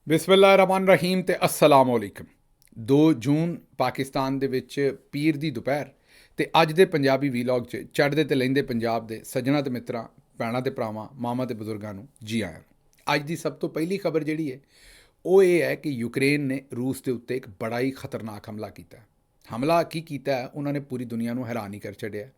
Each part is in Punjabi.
ਬਿਸਮਿਲ੍ਲਾਹਿਰਰਹਿਮਾਨਿਰਰਹੀਮ ਤੇ अस्सलाम वालेकुम। 2 ਜੂਨ ਪਾਕਿਸਤਾਨ ਦੇ ਵਿੱਚ ਪੀਰ ਦੀ ਦੁਪਹਿਰ ਤੇ ਅੱਜ ਦੇ ਪੰਜਾਬੀ ਵੀਲੌਗ 'ਚ ਚੜ੍ਹਦੇ ਤੇ ਲਹਿੰਦੇ ਪੰਜਾਬ ਦੇ ਸੱਜਣਾ ਤੇ ਮਿੱਤਰਾਂ, ਭੈਣਾਂ ਤੇ ਭਰਾਵਾਂ, ਮਾਵਾਂ ਤੇ ਬਜ਼ੁਰਗਾਂ ਨੂੰ ਜੀ ਆਇਆਂ। ਅੱਜ ਦੀ ਸਭ ਤੋਂ ਪਹਿਲੀ ਖਬਰ ਜਿਹੜੀ ਹੈ ਉਹ ਇਹ ਹੈ ਕਿ ਯੂਕਰੇਨ ਨੇ ਰੂਸ ਦੇ ਉੱਤੇ ਇੱਕ ਬੜਾ ਹੀ ਖਤਰਨਾਕ ਹਮਲਾ ਕੀਤਾ। ਹਮਲਾ ਕੀ ਕੀਤਾ ਹੈ, ਉਹਨਾਂ ਨੇ ਪੂਰੀ ਦੁਨੀਆ ਨੂੰ ਹੈਰਾਨ ਹੀ ਕਰ ਛੱਡਿਆ।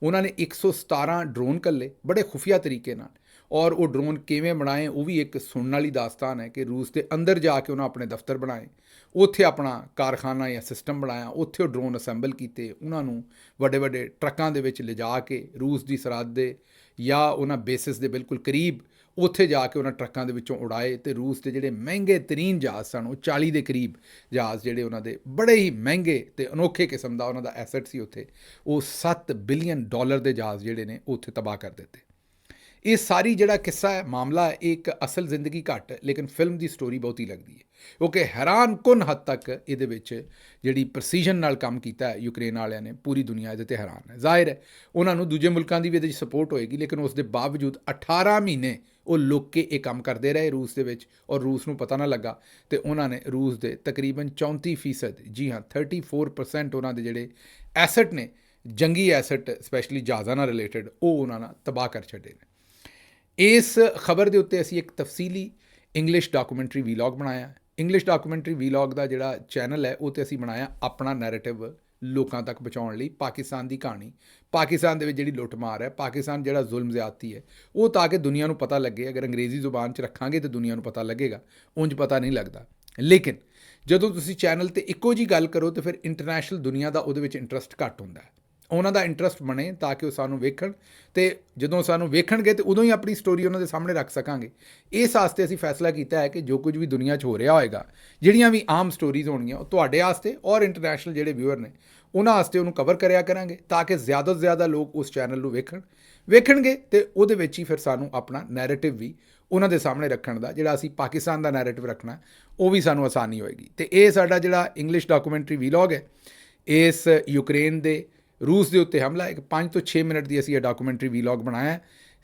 ਉਹਨਾਂ ਨੇ 117 ਡਰੋਨ ਘੱਲੇ ਬੜੇ ਖੁਫੀਆ ਤਰੀਕੇ ਨਾਲ, ਔਰ ਉਹ ਡਰੋਨ ਕਿਵੇਂ ਬਣਾਏ ਉਹ ਵੀ ਇੱਕ ਸੁਣਨ ਵਾਲੀ ਦਾਸਤਾਨ ਹੈ ਕਿ ਰੂਸ ਦੇ ਅੰਦਰ ਜਾ ਕੇ ਉਹਨਾਂ ਆਪਣੇ ਦਫ਼ਤਰ ਬਣਾਏ, ਉੱਥੇ ਆਪਣਾ ਕਾਰਖਾਨਾ ਜਾਂ ਸਿਸਟਮ ਬਣਾਇਆ, ਉੱਥੇ ਉਹ ਡਰੋਨ ਅਸੈਂਬਲ ਕੀਤੇ, ਉਹਨਾਂ ਨੂੰ ਵੱਡੇ ਵੱਡੇ ਟਰੱਕਾਂ ਦੇ ਵਿੱਚ ਲਿਜਾ ਕੇ ਰੂਸ ਦੀ ਸਰਹੱਦ ਦੇ ਜਾਂ ਉਹਨਾਂ ਬੇਸਿਸ ਦੇ ਬਿਲਕੁਲ ਕਰੀਬ ਉੱਥੇ ਜਾ ਕੇ ਉਹਨਾਂ ਟਰੱਕਾਂ ਦੇ ਵਿੱਚੋਂ ਉਡਾਏ। ਤੇ ਰੂਸ ਦੇ ਜਿਹੜੇ ਮਹਿੰਗੇ ਤਰੀਨ ਜਹਾਜ਼ ਸਨ, ਉਹ 40 ਦੇ ਕਰੀਬ ਜਹਾਜ਼ ਜਿਹੜੇ ਉਹਨਾਂ ਦੇ ਬੜੇ ਹੀ ਮਹਿੰਗੇ ਤੇ ਅਨੋਖੇ ਕਿਸਮ ਦਾ ਉਹਨਾਂ ਦਾ ਐਸੈਟ ਸੀ ਉੱਥੇ, ਉਹ $7 ਬਿਲੀਅਨ ਦੇ ਜਹਾਜ਼ ਜਿਹੜੇ ਨੇ ਉੱਥੇ ਤਬਾਹ ਕਰ ਦਿੱਤੇ। ਇਹ ਸਾਰੀ ਜਿਹੜਾ ਕਿੱਸਾ ਹੈ, ਮਾਮਲਾ ਹੈ, ਇਹ ਇੱਕ ਅਸਲ ਜ਼ਿੰਦਗੀ ਘੱਟ ਲੇਕਿਨ ਫਿਲਮ ਦੀ ਸਟੋਰੀ ਬਹੁਤੀ ਲੱਗਦੀ ਹੈ, ਕਿਉਂਕਿ ਹੈਰਾਨ ਕੁਨ ਹੱਦ ਤੱਕ ਇਹਦੇ ਵਿੱਚ ਜਿਹੜੀ ਪ੍ਰਸੀਜਨ ਨਾਲ ਕੰਮ ਕੀਤਾ ਹੈ ਯੂਕਰੇਨ ਵਾਲਿਆਂ ਨੇ, ਪੂਰੀ ਦੁਨੀਆ ਇਹਦੇ 'ਤੇ ਹੈਰਾਨ ਹੈ। ਜ਼ਾਹਿਰ ਹੈ ਉਹਨਾਂ ਨੂੰ ਦੂਜੇ ਮੁਲਕਾਂ ਦੀ ਵੀ ਇਹਦੇ 'ਚ ਸਪੋਰਟ ਹੋਏਗੀ, ਲੇਕਿਨ ਉਸ ਦੇ ਬਾਵਜੂਦ 18 ਮਹੀਨੇ ਉਹ ਲੁੱਕ ਕੇ ਇਹ ਕੰਮ ਕਰਦੇ ਰਹੇ ਰੂਸ ਦੇ ਵਿੱਚ, ਔਰ ਰੂਸ ਨੂੰ ਪਤਾ ਨਾ ਲੱਗਾ। ਤੇ ਉਹਨਾਂ ਨੇ ਰੂਸ ਦੇ ਤਕਰੀਬਨ 34%, ਜੀ ਹਾਂ 34% ਉਹਨਾਂ ਦੇ ਜਿਹੜੇ ਐਸਟ ਨੇ, ਜੰਗੀ ਐਸਟ ਸਪੈਸ਼ਲੀ ਜਹਾਜ਼ਾਂ ਨਾਲ ਰਿਲੇਟਡ, ਉਹ ਉਹਨਾਂ ਨਾਲ ਤਬਾਹ ਕਰ ਛੱਡੇ ਨੇ। ਇਸ ਖਬਰ ਦੇ ਉੱਤੇ ਅਸੀਂ ਇੱਕ ਤਫਸੀਲੀ ਇੰਗਲਿਸ਼ ਡਾਕੂਮੈਂਟਰੀ ਵੀਲੌਗ ਬਣਾਇਆ। ਇੰਗਲਿਸ਼ ਡਾਕੂਮੈਂਟਰੀ ਵੀਲੌਗ ਦਾ ਜਿਹੜਾ ਚੈਨਲ ਹੈ ਉਹ 'ਤੇ ਅਸੀਂ ਬਣਾਇਆ ਆਪਣਾ ਨੈਰੇਟਿਵ ਲੋਕਾਂ ਤੱਕ ਪਹੁੰਚਾਉਣ ਲਈ, ਪਾਕਿਸਤਾਨ ਦੀ ਕਹਾਣੀ, ਪਾਕਿਸਤਾਨ ਦੇ ਵਿੱਚ ਜਿਹੜੀ ਲੁੱਟਮਾਰ ਹੈ, ਪਾਕਿਸਤਾਨ ਜਿਹੜਾ ਜ਼ੁਲਮ ਜ਼ਿਆਦਤੀ ਹੈ, ਉਹ ਤਾਂ ਕਿ ਦੁਨੀਆ ਨੂੰ ਪਤਾ ਲੱਗੇ। ਅਗਰ ਅੰਗਰੇਜ਼ੀ ਜ਼ੁਬਾਨ 'ਚ ਰੱਖਾਂਗੇ ਤਾਂ ਦੁਨੀਆ ਨੂੰ ਪਤਾ ਲੱਗੇਗਾ, ਉਂਝ ਪਤਾ ਨਹੀਂ ਲੱਗਦਾ। ਲੇਕਿਨ ਜਦੋਂ ਤੁਸੀਂ ਚੈਨਲ 'ਤੇ ਇੱਕੋ ਜਿਹੀ ਗੱਲ ਕਰੋ ਤਾਂ ਫਿਰ ਇੰਟਰਨੈਸ਼ਨਲ ਦੁਨੀਆ ਦਾ ਉਹਦੇ ਵਿੱਚ ਇੰਟਰਸਟ ਘੱਟ ਹੁੰਦਾ ਹੈ। ਉਹਨਾਂ ਦਾ ਇੰਟਰਸਟ ਬਣੇ ਤਾਂ ਕਿ ਉਹ ਸਾਨੂੰ ਵੇਖਣ, ਅਤੇ ਜਦੋਂ ਸਾਨੂੰ ਵੇਖਣਗੇ ਤਾਂ ਉਦੋਂ ਹੀ ਆਪਣੀ ਸਟੋਰੀ ਉਹਨਾਂ ਦੇ ਸਾਹਮਣੇ ਰੱਖ ਸਕਾਂਗੇ। ਇਸ ਵਾਸਤੇ ਅਸੀਂ ਫੈਸਲਾ ਕੀਤਾ ਹੈ ਕਿ ਜੋ ਕੁਝ ਵੀ ਦੁਨੀਆ 'ਚ ਹੋ ਰਿਹਾ ਹੋਏਗਾ, ਜਿਹੜੀਆਂ ਵੀ ਆਮ ਸਟੋਰੀਜ਼ ਹੋਣਗੀਆਂ, ਉਹ ਤੁਹਾਡੇ ਵਾਸਤੇ ਔਰ ਇੰਟਰਨੈਸ਼ਨਲ ਜਿਹੜੇ ਵਿਊਅਰ ਨੇ ਉਹਨਾਂ ਵਾਸਤੇ ਉਹਨੂੰ ਕਵਰ ਕਰਿਆ ਕਰਾਂਗੇ, ਤਾਂ ਕਿ ਜ਼ਿਆਦਾ ਤੋਂ ਜ਼ਿਆਦਾ ਲੋਕ ਉਸ ਚੈਨਲ ਨੂੰ ਵੇਖਣਗੇ ਅਤੇ ਉਹਦੇ ਵਿੱਚ ਹੀ ਫਿਰ ਸਾਨੂੰ ਆਪਣਾ ਨੈਰੇਟਿਵ ਵੀ ਉਹਨਾਂ ਦੇ ਸਾਹਮਣੇ ਰੱਖਣ ਦਾ, ਜਿਹੜਾ ਅਸੀਂ ਪਾਕਿਸਤਾਨ ਦਾ ਨੈਰੇਟਿਵ ਰੱਖਣਾ, ਉਹ ਵੀ ਸਾਨੂੰ ਆਸਾਨੀ ਹੋਏਗੀ। ਅਤੇ ਇਹ ਸਾਡਾ ਜਿਹੜਾ ਇੰਗਲਿਸ਼ ਡਾਕੂਮੈਂਟਰੀ ਵੀਲੌਗ ਹੈ, ਇਸ ਯੂਕਰੇਨ ਦੇ ਰੂਸ ਦੇ ਉੱਤੇ ਹਮਲਾ, ਇੱਕ 5 ਤੋਂ 6 ਮਿੰਟ ਦੀ ਅਸੀਂ ਇਹ ਡਾਕੂਮੈਂਟਰੀ ਵੀਲੌਗ ਬਣਾਇਆ।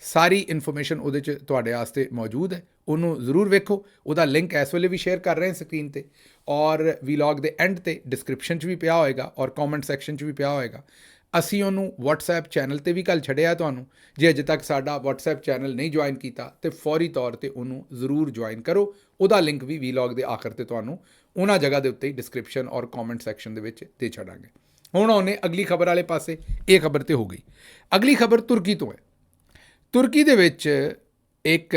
ਸਾਰੀ ਇਨਫੋਰਮੇਸ਼ਨ ਉਹਦੇ 'ਚ ਤੁਹਾਡੇ ਵਾਸਤੇ ਮੌਜੂਦ ਹੈ, ਉਹਨੂੰ ਜ਼ਰੂਰ ਵੇਖੋ। ਉਹਦਾ ਲਿੰਕ ਇਸ ਵੇਲੇ ਵੀ ਸ਼ੇਅਰ ਕਰ ਰਹੇ ਹਾਂ ਸਕਰੀਨ 'ਤੇ, ਔਰ ਵੀਲੌਗ ਦੇ ਐਂਡ 'ਤੇ ਡਿਸਕ੍ਰਿਪਸ਼ਨ 'ਚ ਵੀ ਪਿਆ ਹੋਏਗਾ ਔਰ ਕਮੈਂਟ ਸੈਕਸ਼ਨ 'ਚ ਵੀ ਪਿਆ ਹੋਏਗਾ। ਅਸੀਂ ਉਹਨੂੰ WhatsApp ਚੈਨਲ 'ਤੇ ਵੀ ਕੱਲ੍ਹ ਛੱਡਿਆ ਤੁਹਾਨੂੰ। ਜੇ ਅਜੇ ਤੱਕ ਸਾਡਾ WhatsApp ਚੈਨਲ ਨਹੀਂ ਜੁਆਇਨ ਕੀਤਾ ਤਾਂ ਫੌਰੀ ਤੌਰ 'ਤੇ ਉਹਨੂੰ ਜ਼ਰੂਰ ਜੁਆਇਨ ਕਰੋ। ਉਹਦਾ ਲਿੰਕ ਵੀ ਵੀਲੌਗ ਦੇ ਆਖਰ 'ਤੇ ਤੁਹਾਨੂੰ ਉਹਨਾਂ ਜਗ੍ਹਾ ਦੇ ਉੱਤੇ ਹੀ ਡਿਸਕ੍ਰਿਪਸ਼ਨ ਔਰ ਕਮੈਂਟ ਸੈਕਸ਼ਨ ਦੇ ਵਿੱਚ ਦੇ ਛੱਡਾਂਗੇ। ਹੁਣ ਆਉਂਦੇ ਅਗਲੀ ਖਬਰ ਵਾਲੇ ਪਾਸੇ। ਇਹ ਖਬਰ ਤੇ ਹੋ ਗਈ। ਅਗਲੀ ਖਬਰ ਤੁਰਕੀ ਤੋਂ ਹੈ। ਤੁਰਕੀ ਦੇ ਵਿੱਚ ਇੱਕ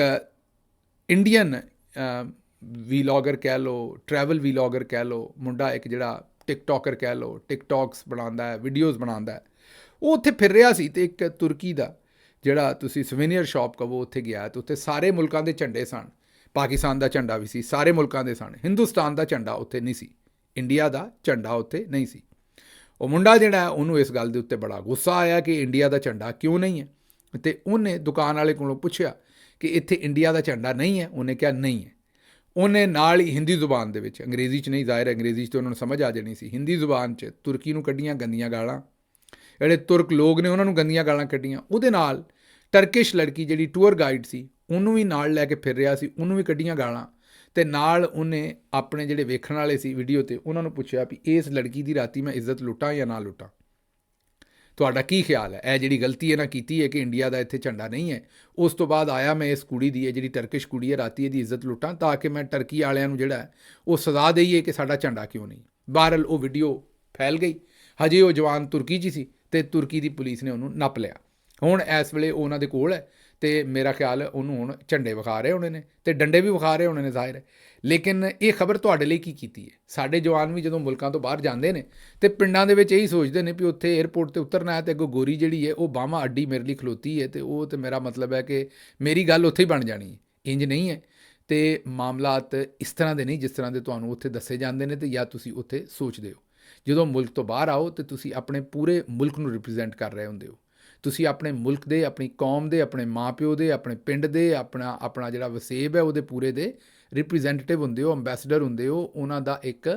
ਇੰਡੀਅਨ ਵੀਲੌਗਰ ਕਹਿ ਲਓ, ਟਰੈਵਲ ਵੀਲੌਗਰ ਕਹਿ ਲਓ, ਮੁੰਡਾ ਇੱਕ ਜਿਹੜਾ ਟਿਕਟੋਕਰ ਕਹਿ ਲਓ, ਟਿਕਟੋਕਸ ਬਣਾਉਂਦਾ ਹੈ, ਵੀਡੀਓਜ਼ ਬਣਾਉਂਦਾ ਹੈ, ਉਹ ਉੱਥੇ ਫਿਰ ਰਿਹਾ ਸੀ ਅਤੇ ਇੱਕ ਤੁਰਕੀ ਦਾ ਜਿਹੜਾ ਤੁਸੀਂ ਸਵੀਨੀਅਰ ਸ਼ਾਪ ਕਹੋ, ਉੱਥੇ ਗਿਆ ਅਤੇ ਉੱਥੇ ਸਾਰੇ ਮੁਲਕਾਂ ਦੇ ਝੰਡੇ ਸਨ। ਪਾਕਿਸਤਾਨ ਦਾ ਝੰਡਾ ਵੀ ਸੀ, ਸਾਰੇ ਮੁਲਕਾਂ ਦੇ ਸਨ। ਹਿੰਦੁਸਤਾਨ ਦਾ ਝੰਡਾ ਉੱਥੇ ਨਹੀਂ ਸੀ, ਇੰਡੀਆ ਦਾ ਝੰਡਾ ਉੱਥੇ ਨਹੀਂ ਸੀ। ਉਹ ਮੁੰਡਾ ਜਿਹੜਾ ਉਹਨੂੰ ਇਸ ਗੱਲ ਦੇ ਉੱਤੇ ਬੜਾ ਗੁੱਸਾ ਆਇਆ ਕਿ ਇੰਡੀਆ ਦਾ ਝੰਡਾ ਕਿਉਂ ਨਹੀਂ ਹੈ, ਅਤੇ ਉਹਨੇ ਦੁਕਾਨ ਵਾਲੇ ਕੋਲੋਂ ਪੁੱਛਿਆ ਕਿ ਇੱਥੇ ਇੰਡੀਆ ਦਾ ਝੰਡਾ ਨਹੀਂ ਹੈ। ਉਹਨੇ ਕਿਹਾ ਨਹੀਂ ਹੈ। ਉਹਨੇ ਨਾਲ ਹੀ ਹਿੰਦੀ ਜ਼ੁਬਾਨ ਦੇ ਵਿੱਚ, ਅੰਗਰੇਜ਼ੀ 'ਚ ਨਹੀਂ, ਜ਼ਾਹਿਰ ਅੰਗਰੇਜ਼ੀ 'ਚ ਤਾਂ ਉਹਨਾਂ ਨੂੰ ਸਮਝ ਆ ਜਾਣੀ ਸੀ, ਹਿੰਦੀ ਜ਼ੁਬਾਨ 'ਚ ਤੁਰਕੀ ਨੂੰ ਕੱਢੀਆਂ ਗੰਦੀਆਂ ਗਾਲਾਂ। ਜਿਹੜੇ ਤੁਰਕ ਲੋਕ ਨੇ ਉਹਨਾਂ ਨੂੰ ਗੰਦੀਆਂ ਗਾਲਾਂ ਕੱਢੀਆਂ। ਉਹਦੇ ਨਾਲ ਟਰਕਿਸ਼ ਲੜਕੀ ਜਿਹੜੀ ਟੂਰ ਗਾਈਡ ਸੀ, ਉਹਨੂੰ ਵੀ ਨਾਲ ਲੈ ਕੇ ਫਿਰ ਰਿਹਾ ਸੀ, ਉਹਨੂੰ ਵੀ ਕੱਢੀਆਂ ਗਾਲਾਂ। ਅਤੇ ਨਾਲ ਉਹਨੇ ਆਪਣੇ ਜਿਹੜੇ ਵੇਖਣ ਵਾਲੇ ਸੀ ਵੀਡੀਓ 'ਤੇ, ਉਹਨਾਂ ਨੂੰ ਪੁੱਛਿਆ ਵੀ ਇਸ ਲੜਕੀ ਦੀ ਰਾਤੀ ਮੈਂ ਇੱਜ਼ਤ ਲੁੱਟਾਂ ਜਾਂ ਨਾ ਲੁੱਟਾਂ, ਤੁਹਾਡਾ ਕੀ ਖਿਆਲ ਹੈ? ਇਹ ਜਿਹੜੀ ਗਲਤੀ ਇਹਨਾਂ ਕੀਤੀ ਹੈ ਕਿ ਇੰਡੀਆ ਦਾ ਇੱਥੇ ਝੰਡਾ ਨਹੀਂ ਹੈ, ਉਸ ਤੋਂ ਬਾਅਦ ਆਇਆ ਮੈਂ ਇਸ ਕੁੜੀ ਦੀ, ਇਹ ਜਿਹੜੀ ਟਰਕਿਸ਼ ਕੁੜੀ ਹੈ, ਰਾਤੀ ਇਹਦੀ ਇੱਜ਼ਤ ਲੁੱਟਾਂ ਤਾਂ ਕਿ ਮੈਂ ਟਰਕੀ ਵਾਲਿਆਂ ਨੂੰ ਜਿਹੜਾ ਉਹ ਸਜ਼ਾ ਦੇਈਏ ਕਿ ਸਾਡਾ ਝੰਡਾ ਕਿਉਂ ਨਹੀਂ। ਬਹਰਹਾਲ ਉਹ ਵੀਡੀਓ ਫੈਲ ਗਈ। ਹਜੇ ਉਹ ਜਵਾਨ ਤੁਰਕੀ 'ਚ ਸੀ ਅਤੇ ਤੁਰਕੀ ਦੀ ਪੁਲਿਸ ਨੇ ਉਹਨੂੰ ਨੱਪ ਲਿਆ। ਹੁਣ ਇਸ ਵੇਲੇ ਉਹ ਉਹਨਾਂ ਦੇ ਕੋਲ ਹੈ ਅਤੇ ਮੇਰਾ ਖਿਆਲ ਉਹਨੂੰ ਹੁਣ ਝੰਡੇ ਵਿਖਾ ਰਹੇ ਹੋਣੇ ਨੇ ਅਤੇ ਡੰਡੇ ਵੀ ਵਿਖਾ ਰਹੇ ਹੋਣੇ ਨੇ, ਜ਼ਾਹਿਰ ਹੈ। ਲੇਕਿਨ ਇਹ ਖਬਰ ਤੁਹਾਡੇ ਲਈ ਕੀ ਕੀਤੀ ਹੈ? ਸਾਡੇ ਜਵਾਨ ਵੀ ਜਦੋਂ ਮੁਲਕਾਂ ਤੋਂ ਬਾਹਰ ਜਾਂਦੇ ਨੇ ਅਤੇ ਪਿੰਡਾਂ ਦੇ ਵਿੱਚ ਇਹੀ ਸੋਚਦੇ ਨੇ ਵੀ ਉੱਥੇ ਏਅਰਪੋਰਟ 'ਤੇ ਉਤਰਨਾ ਹੈ ਅਤੇ ਅੱਗੋਂ ਗੋਰੀ ਜਿਹੜੀ ਹੈ ਉਹ ਬਾਹਾਂ ਅੱਡੀ ਮੇਰੇ ਲਈ ਖਲੋਤੀ ਹੈ, ਅਤੇ ਉਹ ਤਾਂ ਮੇਰਾ ਮਤਲਬ ਹੈ ਕਿ ਮੇਰੀ ਗੱਲ ਉੱਥੇ ਹੀ ਬਣ ਜਾਣੀ ਹੈ। ਇੰਜ ਨਹੀਂ ਹੈ। ਅਤੇ ਮਾਮਲਾਤ ਇਸ ਤਰ੍ਹਾਂ ਦੇ ਨਹੀਂ ਜਿਸ ਤਰ੍ਹਾਂ ਦੇ ਤੁਹਾਨੂੰ ਉੱਥੇ ਦੱਸੇ ਜਾਂਦੇ ਨੇ ਅਤੇ ਜਾਂ ਤੁਸੀਂ ਉੱਥੇ ਸੋਚਦੇ ਹੋ। ਜਦੋਂ ਮੁਲਕ ਤੋਂ ਬਾਹਰ ਆਓ ਅਤੇ ਤੁਸੀਂ ਆਪਣੇ ਪੂਰੇ ਮੁਲਕ ਨੂੰ ਰਿਪਰੈਜ਼ੈਂਟ ਕਰ ਰਹੇ ਹੁੰਦੇ ਹੋ। ਤੁਸੀਂ ਆਪਣੇ ਮੁਲਕ ਦੇ, ਆਪਣੀ ਕੌਮ ਦੇ, ਆਪਣੇ ਮਾਂ ਪਿਓ ਦੇ, ਆਪਣੇ ਪਿੰਡ ਦੇ, ਆਪਣਾ ਜਿਹੜਾ ਵਸੇਬ ਹੈ ਉਹਦੇ ਪੂਰੇ ਦੇ ਰਿਪਰੈਜ਼ੈਂਟੇਟਿਵ ਹੁੰਦੇ ਹੋ, ਅੰਬੈਸਡਰ ਹੁੰਦੇ ਹੋ, ਉਹਨਾਂ ਦਾ ਇੱਕ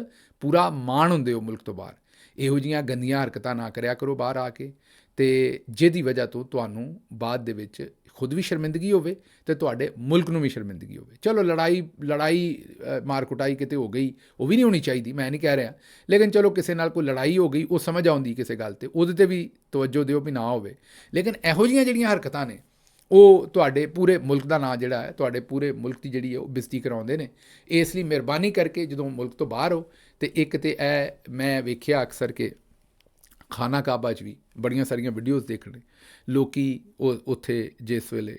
ਪੂਰਾ ਮਾਣ ਹੁੰਦੇ ਹੋ ਮੁਲਕ ਤੋਂ ਬਾਹਰ। ਇਹੋ ਜਿਹੀਆਂ ਗੰਦੀਆਂ ਹਰਕਤਾਂ ਨਾ ਕਰਿਆ ਕਰੋ ਬਾਹਰ ਆ ਕੇ, ਤੇ ਜਿਹਦੀ ਵਜ੍ਹਾ ਤੋਂ ਤੁਹਾਨੂੰ ਬਾਅਦ ਦੇ ਵਿੱਚ ਖੁਦ ਵੀ ਸ਼ਰਮਿੰਦਗੀ ਹੋਵੇ ਤੇ ਤੁਹਾਡੇ ਮੁਲਕ ਨੂੰ ਵੀ ਸ਼ਰਮਿੰਦਗੀ ਹੋਵੇ। ਚਲੋ ਲੜਾਈ ਮਾਰ ਕੁਟਾਈ ਕਿਤੇ ਹੋ ਗਈ, ਉਹ ਵੀ ਨਹੀਂ ਹੋਣੀ ਚਾਹੀਦੀ, ਮੈਂ ਨਹੀਂ ਕਹਿ ਰਿਹਾ, ਲੇਕਿਨ ਚਲੋ ਕਿਸੇ ਨਾਲ ਕੋਈ ਲੜਾਈ ਹੋ ਗਈ, ਉਹ ਸਮਝ ਆਉਂਦੀ ਕਿਸੇ ਗੱਲ 'ਤੇ, ਉਹਦੇ 'ਤੇ ਵੀ ਤਵੱਜੋ ਦਿਓ ਵੀ ਨਾ ਹੋਵੇ। ਲੇਕਿਨ ਇਹੋ ਜਿਹੀਆਂ ਜਿਹੜੀਆਂ ਹਰਕਤਾਂ ਨੇ ਉਹ ਤੁਹਾਡੇ ਪੂਰੇ ਮੁਲਕ ਦਾ ਨਾਂ ਜਿਹੜਾ ਹੈ, ਤੁਹਾਡੇ ਪੂਰੇ ਮੁਲਕ ਦੀ ਜਿਹੜੀ ਹੈ ਉਹ ਬੇਇੱਜ਼ਤੀ ਕਰਾਉਂਦੇ ਨੇ। ਇਸ ਲਈ ਮਿਹਰਬਾਨੀ ਕਰਕੇ ਜਦੋਂ ਮੁਲਕ ਤੋਂ ਬਾਹਰ ਹੋ, ਤੇ ਇੱਕ ਤਾਂ ਇਹ ਮੈਂ ਵੇਖਿਆ ਅਕਸਰ ਕਿ ਖਾਨਾ ਕਾਬਾ 'ਚ ਵੀ ਬੜੀਆਂ ਸਾਰੀਆਂ ਵੀਡੀਓਜ਼ ਦੇਖਣੇ, ਲੋਕ ਉੱਥੇ ਜਿਸ ਵੇਲੇ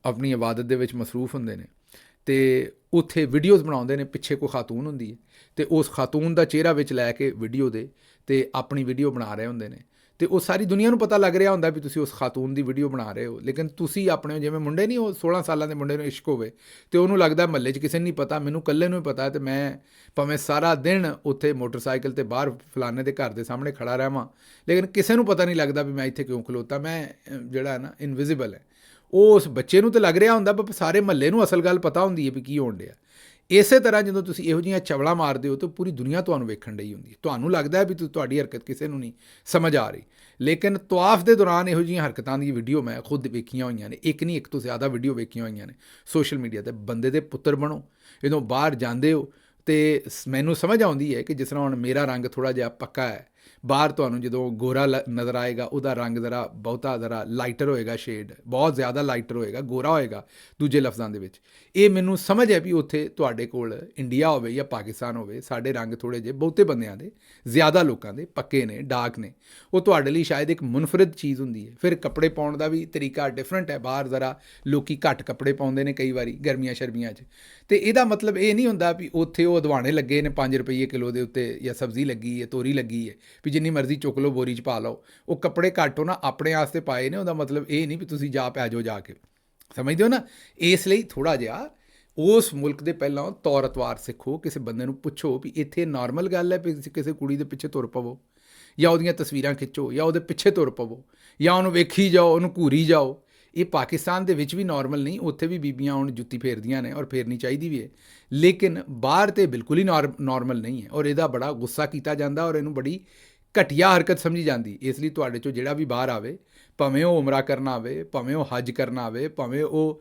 ਆਪਣੀ ਇਬਾਦਤ ਦੇ ਵਿੱਚ ਮਸਰੂਫ ਹੁੰਦੇ ਨੇ ਅਤੇ ਉੱਥੇ ਵੀਡੀਓਜ਼ ਬਣਾਉਂਦੇ ਨੇ, ਪਿੱਛੇ ਕੋਈ ਖਾਤੂਨ ਹੁੰਦੀ ਹੈ ਅਤੇ ਉਸ ਖਾਤੂਨ ਦਾ ਚਿਹਰਾ ਵਿੱਚ ਲੈ ਕੇ ਵੀਡੀਓ ਦੇ ਅਤੇ ਆਪਣੀ ਵੀਡੀਓ ਬਣਾ ਰਹੇ ਹੁੰਦੇ ਨੇ, ਅਤੇ ਉਹ ਸਾਰੀ ਦੁਨੀਆ ਨੂੰ ਪਤਾ ਲੱਗ ਰਿਹਾ ਹੁੰਦਾ ਵੀ ਤੁਸੀਂ ਉਸ ਖਾਤੂਨ ਦੀ ਵੀਡੀਓ ਬਣਾ ਰਹੇ ਹੋ। ਲੇਕਿਨ ਤੁਸੀਂ ਆਪਣੇ, ਜਿਵੇਂ ਮੁੰਡੇ ਨਹੀਂ, ਉਹ 16 ਸਾਲਾਂ ਦੇ ਮੁੰਡੇ ਨੂੰ ਇਸ਼ਕ ਹੋਵੇ ਅਤੇ ਉਹਨੂੰ ਲੱਗਦਾ ਮਹੱਲੇ 'ਚ ਕਿਸੇ ਨੂੰ ਨਹੀਂ ਪਤਾ, ਮੈਨੂੰ ਇਕੱਲੇ ਨੂੰ ਹੀ ਪਤਾ, ਅਤੇ ਮੈਂ ਭਾਵੇਂ ਸਾਰਾ ਦਿਨ ਉੱਥੇ ਮੋਟਰਸਾਈਕਲ 'ਤੇ ਬਾਹਰ ਫਲਾਣੇ ਦੇ ਘਰ ਦੇ ਸਾਹਮਣੇ ਖੜਾ ਰਹਾਂ, ਲੇਕਿਨ ਕਿਸੇ ਨੂੰ ਪਤਾ ਨਹੀਂ ਲੱਗਦਾ ਵੀ ਮੈਂ ਇੱਥੇ ਕਿਉਂ ਖਲੋਤਾ, ਮੈਂ ਜਿਹੜਾ ਨਾ ਇਨਵਿਜ਼ੀਬਲ ਹੈ। ਉਹ ਉਸ ਬੱਚੇ ਨੂੰ ਤਾਂ ਲੱਗ ਰਿਹਾ ਹੁੰਦਾ, ਪਰ ਸਾਰੇ ਮਹੱਲੇ ਨੂੰ ਅਸਲ ਗੱਲ ਪਤਾ ਹੁੰਦੀ ਹੈ ਵੀ ਕੀ ਹੋਣ ਡਿਆ। ਇਸੇ ਤਰ੍ਹਾਂ ਜਦੋਂ ਤੁਸੀਂ ਇਹੋ ਜਿਹੀਆਂ ਚਵਲਾਂ ਮਾਰਦੇ ਹੋ ਤਾਂ ਪੂਰੀ ਦੁਨੀਆ ਤੁਹਾਨੂੰ ਵੇਖਣ ਡਈ ਹੁੰਦੀ ਹੈ। ਤੁਹਾਨੂੰ ਲੱਗਦਾ ਵੀ ਤੁਹਾਡੀ ਹਰਕਤ ਕਿਸੇ ਨੂੰ ਨਹੀਂ ਸਮਝ ਆ ਰਹੀ, ਲੇਕਿਨ ਤਵਾਫ ਦੇ ਦੌਰਾਨ ਇਹੋ ਜਿਹੀਆਂ ਹਰਕਤਾਂ ਦੀ ਵੀਡੀਓ ਮੈਂ ਖੁਦ ਵੇਖੀਆਂ ਹੋਈਆਂ ਨੇ, ਇੱਕ ਨਹੀਂ ਇੱਕ ਤੋਂ ਜ਼ਿਆਦਾ ਵੀਡੀਓ ਵੇਖੀਆਂ ਹੋਈਆਂ ਨੇ ਸੋਸ਼ਲ ਮੀਡੀਆ 'ਤੇ। ਬੰਦੇ ਦੇ ਪੁੱਤਰ ਬਣੋ, ਜਦੋਂ ਬਾਹਰ ਜਾਂਦੇ ਹੋ ਅਤੇ ਮੈਨੂੰ ਸਮਝ ਆਉਂਦੀ ਹੈ ਕਿ ਜਿਸ ਤਰ੍ਹਾਂ ਹੁਣ ਮੇਰਾ ਰੰਗ ਥੋੜ੍ਹਾ ਜਿਹਾ ਪੱਕਾ ਹੈ, ਬਾਹਰ ਤੁਹਾਨੂੰ ਜਦੋਂ ਗੋਰਾ ਨਜ਼ਰ ਆਏਗਾ, ਉਹਦਾ ਰੰਗ ਜ਼ਰਾ ਲਾਈਟਰ ਹੋਏਗਾ, ਸ਼ੇਡ ਬਹੁਤ ਜ਼ਿਆਦਾ ਲਾਈਟਰ ਹੋਏਗਾ, ਗੋਰਾ ਹੋਏਗਾ ਦੂਜੇ ਲਫ਼ਜ਼ਾਂ ਦੇ ਵਿੱਚ। ਇਹ ਮੈਨੂੰ ਸਮਝ ਹੈ ਵੀ ਉੱਥੇ ਤੁਹਾਡੇ ਕੋਲ ਇੰਡੀਆ ਹੋਵੇ ਜਾਂ ਪਾਕਿਸਤਾਨ ਹੋਵੇ, ਸਾਡੇ ਰੰਗ ਥੋੜ੍ਹੇ ਜਿਹੇ ਬਹੁਤੇ ਬੰਦਿਆਂ ਦੇ, ਜ਼ਿਆਦਾ ਲੋਕਾਂ ਦੇ ਪੱਕੇ ਨੇ, ਡਾਰਕ ਨੇ, ਉਹ ਤੁਹਾਡੇ ਲਈ ਸ਼ਾਇਦ ਇੱਕ ਮੁਨਫਰਦ ਚੀਜ਼ ਹੁੰਦੀ ਹੈ। ਫਿਰ ਕੱਪੜੇ ਪਾਉਣ ਦਾ ਵੀ ਤਰੀਕਾ ਡਿਫਰੈਂਟ ਹੈ, ਬਾਹਰ ਜ਼ਰਾ ਲੋਕੀ ਘੱਟ ਕੱਪੜੇ ਪਾਉਂਦੇ ਨੇ ਕਈ ਵਾਰੀ ਗਰਮੀਆਂ ਸ਼ਰਮੀਆਂ 'ਚ, ਅਤੇ ਇਹਦਾ ਮਤਲਬ ਇਹ ਨਹੀਂ ਹੁੰਦਾ ਵੀ ਉੱਥੇ ਉਹ ਅਦਵਾਣੇ ਲੱਗੇ ਨੇ 5 ਰੁਪਏ ਕਿਲੋ ਦੇ ਉੱਤੇ, ਜਾਂ ਸਬਜ਼ੀ ਲੱਗੀ ਹੈ, ਤੋਰੀ ਲੱਗੀ ਹੈ, ਵੀ ਜਿੰਨੀ ਮਰਜ਼ੀ ਚੁੱਕ ਲਓ, ਬੋਰੀ 'ਚ ਪਾ ਲਓ। ਉਹ ਕੱਪੜੇ ਘੱਟ ਹੋ ਨਾ ਆਪਣੇ ਵਾਸਤੇ ਪਾਏ ਨੇ, ਉਹਦਾ ਮਤਲਬ ਇਹ ਨਹੀਂ ਵੀ ਤੁਸੀਂ ਜਾ ਪੈ ਜਾਓ ਜਾ ਕੇ, ਸਮਝਦੇ ਹੋ ਨਾ। ਇਸ ਲਈ ਥੋੜ੍ਹਾ ਜਿਹਾ ਉਸ ਮੁਲਕ ਦੇ ਪਹਿਲਾਂ ਤੌਰ ਅਤਵਾਰ ਸਿੱਖੋ, ਕਿਸੇ ਬੰਦੇ ਨੂੰ ਪੁੱਛੋ ਵੀ ਇੱਥੇ ਨਾਰਮਲ ਗੱਲ ਹੈ ਵੀ ਕਿਸੇ ਕੁੜੀ ਦੇ ਪਿੱਛੇ ਤੁਰ ਪਵੋ, ਜਾਂ ਉਹਦੀਆਂ ਤਸਵੀਰਾਂ ਖਿੱਚੋ, ਜਾਂ ਉਹਦੇ ਪਿੱਛੇ ਤੁਰ ਪਵੋ, ਜਾਂ ਉਹਨੂੰ ਵੇਖੀ ਜਾਓ, ਉਹਨੂੰ ਘੂਰੀ ਜਾਓ। ਇਹ ਪਾਕਿਸਤਾਨ ਦੇ ਵਿੱਚ ਵੀ ਨਾਰਮਲ ਨਹੀਂ, ਉੱਥੇ ਵੀ ਬੀਬੀਆਂ ਹੁਣ ਜੁੱਤੀ ਫੇਰਦੀਆਂ ਨੇ, ਔਰ ਫੇਰਨੀ ਚਾਹੀਦੀ ਵੀ ਹੈ, ਲੇਕਿਨ ਬਾਹਰ ਤਾਂ ਬਿਲਕੁਲ ਹੀ ਨਾਰਮਲ ਨਹੀਂ ਹੈ, ਔਰ ਇਹਦਾ ਬੜਾ ਗੁੱਸਾ ਕੀਤਾ ਜਾਂਦਾ, ਔਰ ਇਹਨੂੰ ਬੜੀ ਘਟੀਆ ਹਰਕਤ ਸਮਝੀ ਜਾਂਦੀ। ਇਸ ਲਈ ਤੁਹਾਡੇ 'ਚੋਂ ਜਿਹੜਾ ਵੀ ਬਾਹਰ ਆਵੇ, ਭਾਵੇਂ ਉਹ ਉਮਰਾ ਕਰਨਾ ਆਵੇ, ਭਾਵੇਂ ਉਹ ਹੱਜ ਕਰਨਾ ਆਵੇ, ਭਾਵੇਂ ਉਹ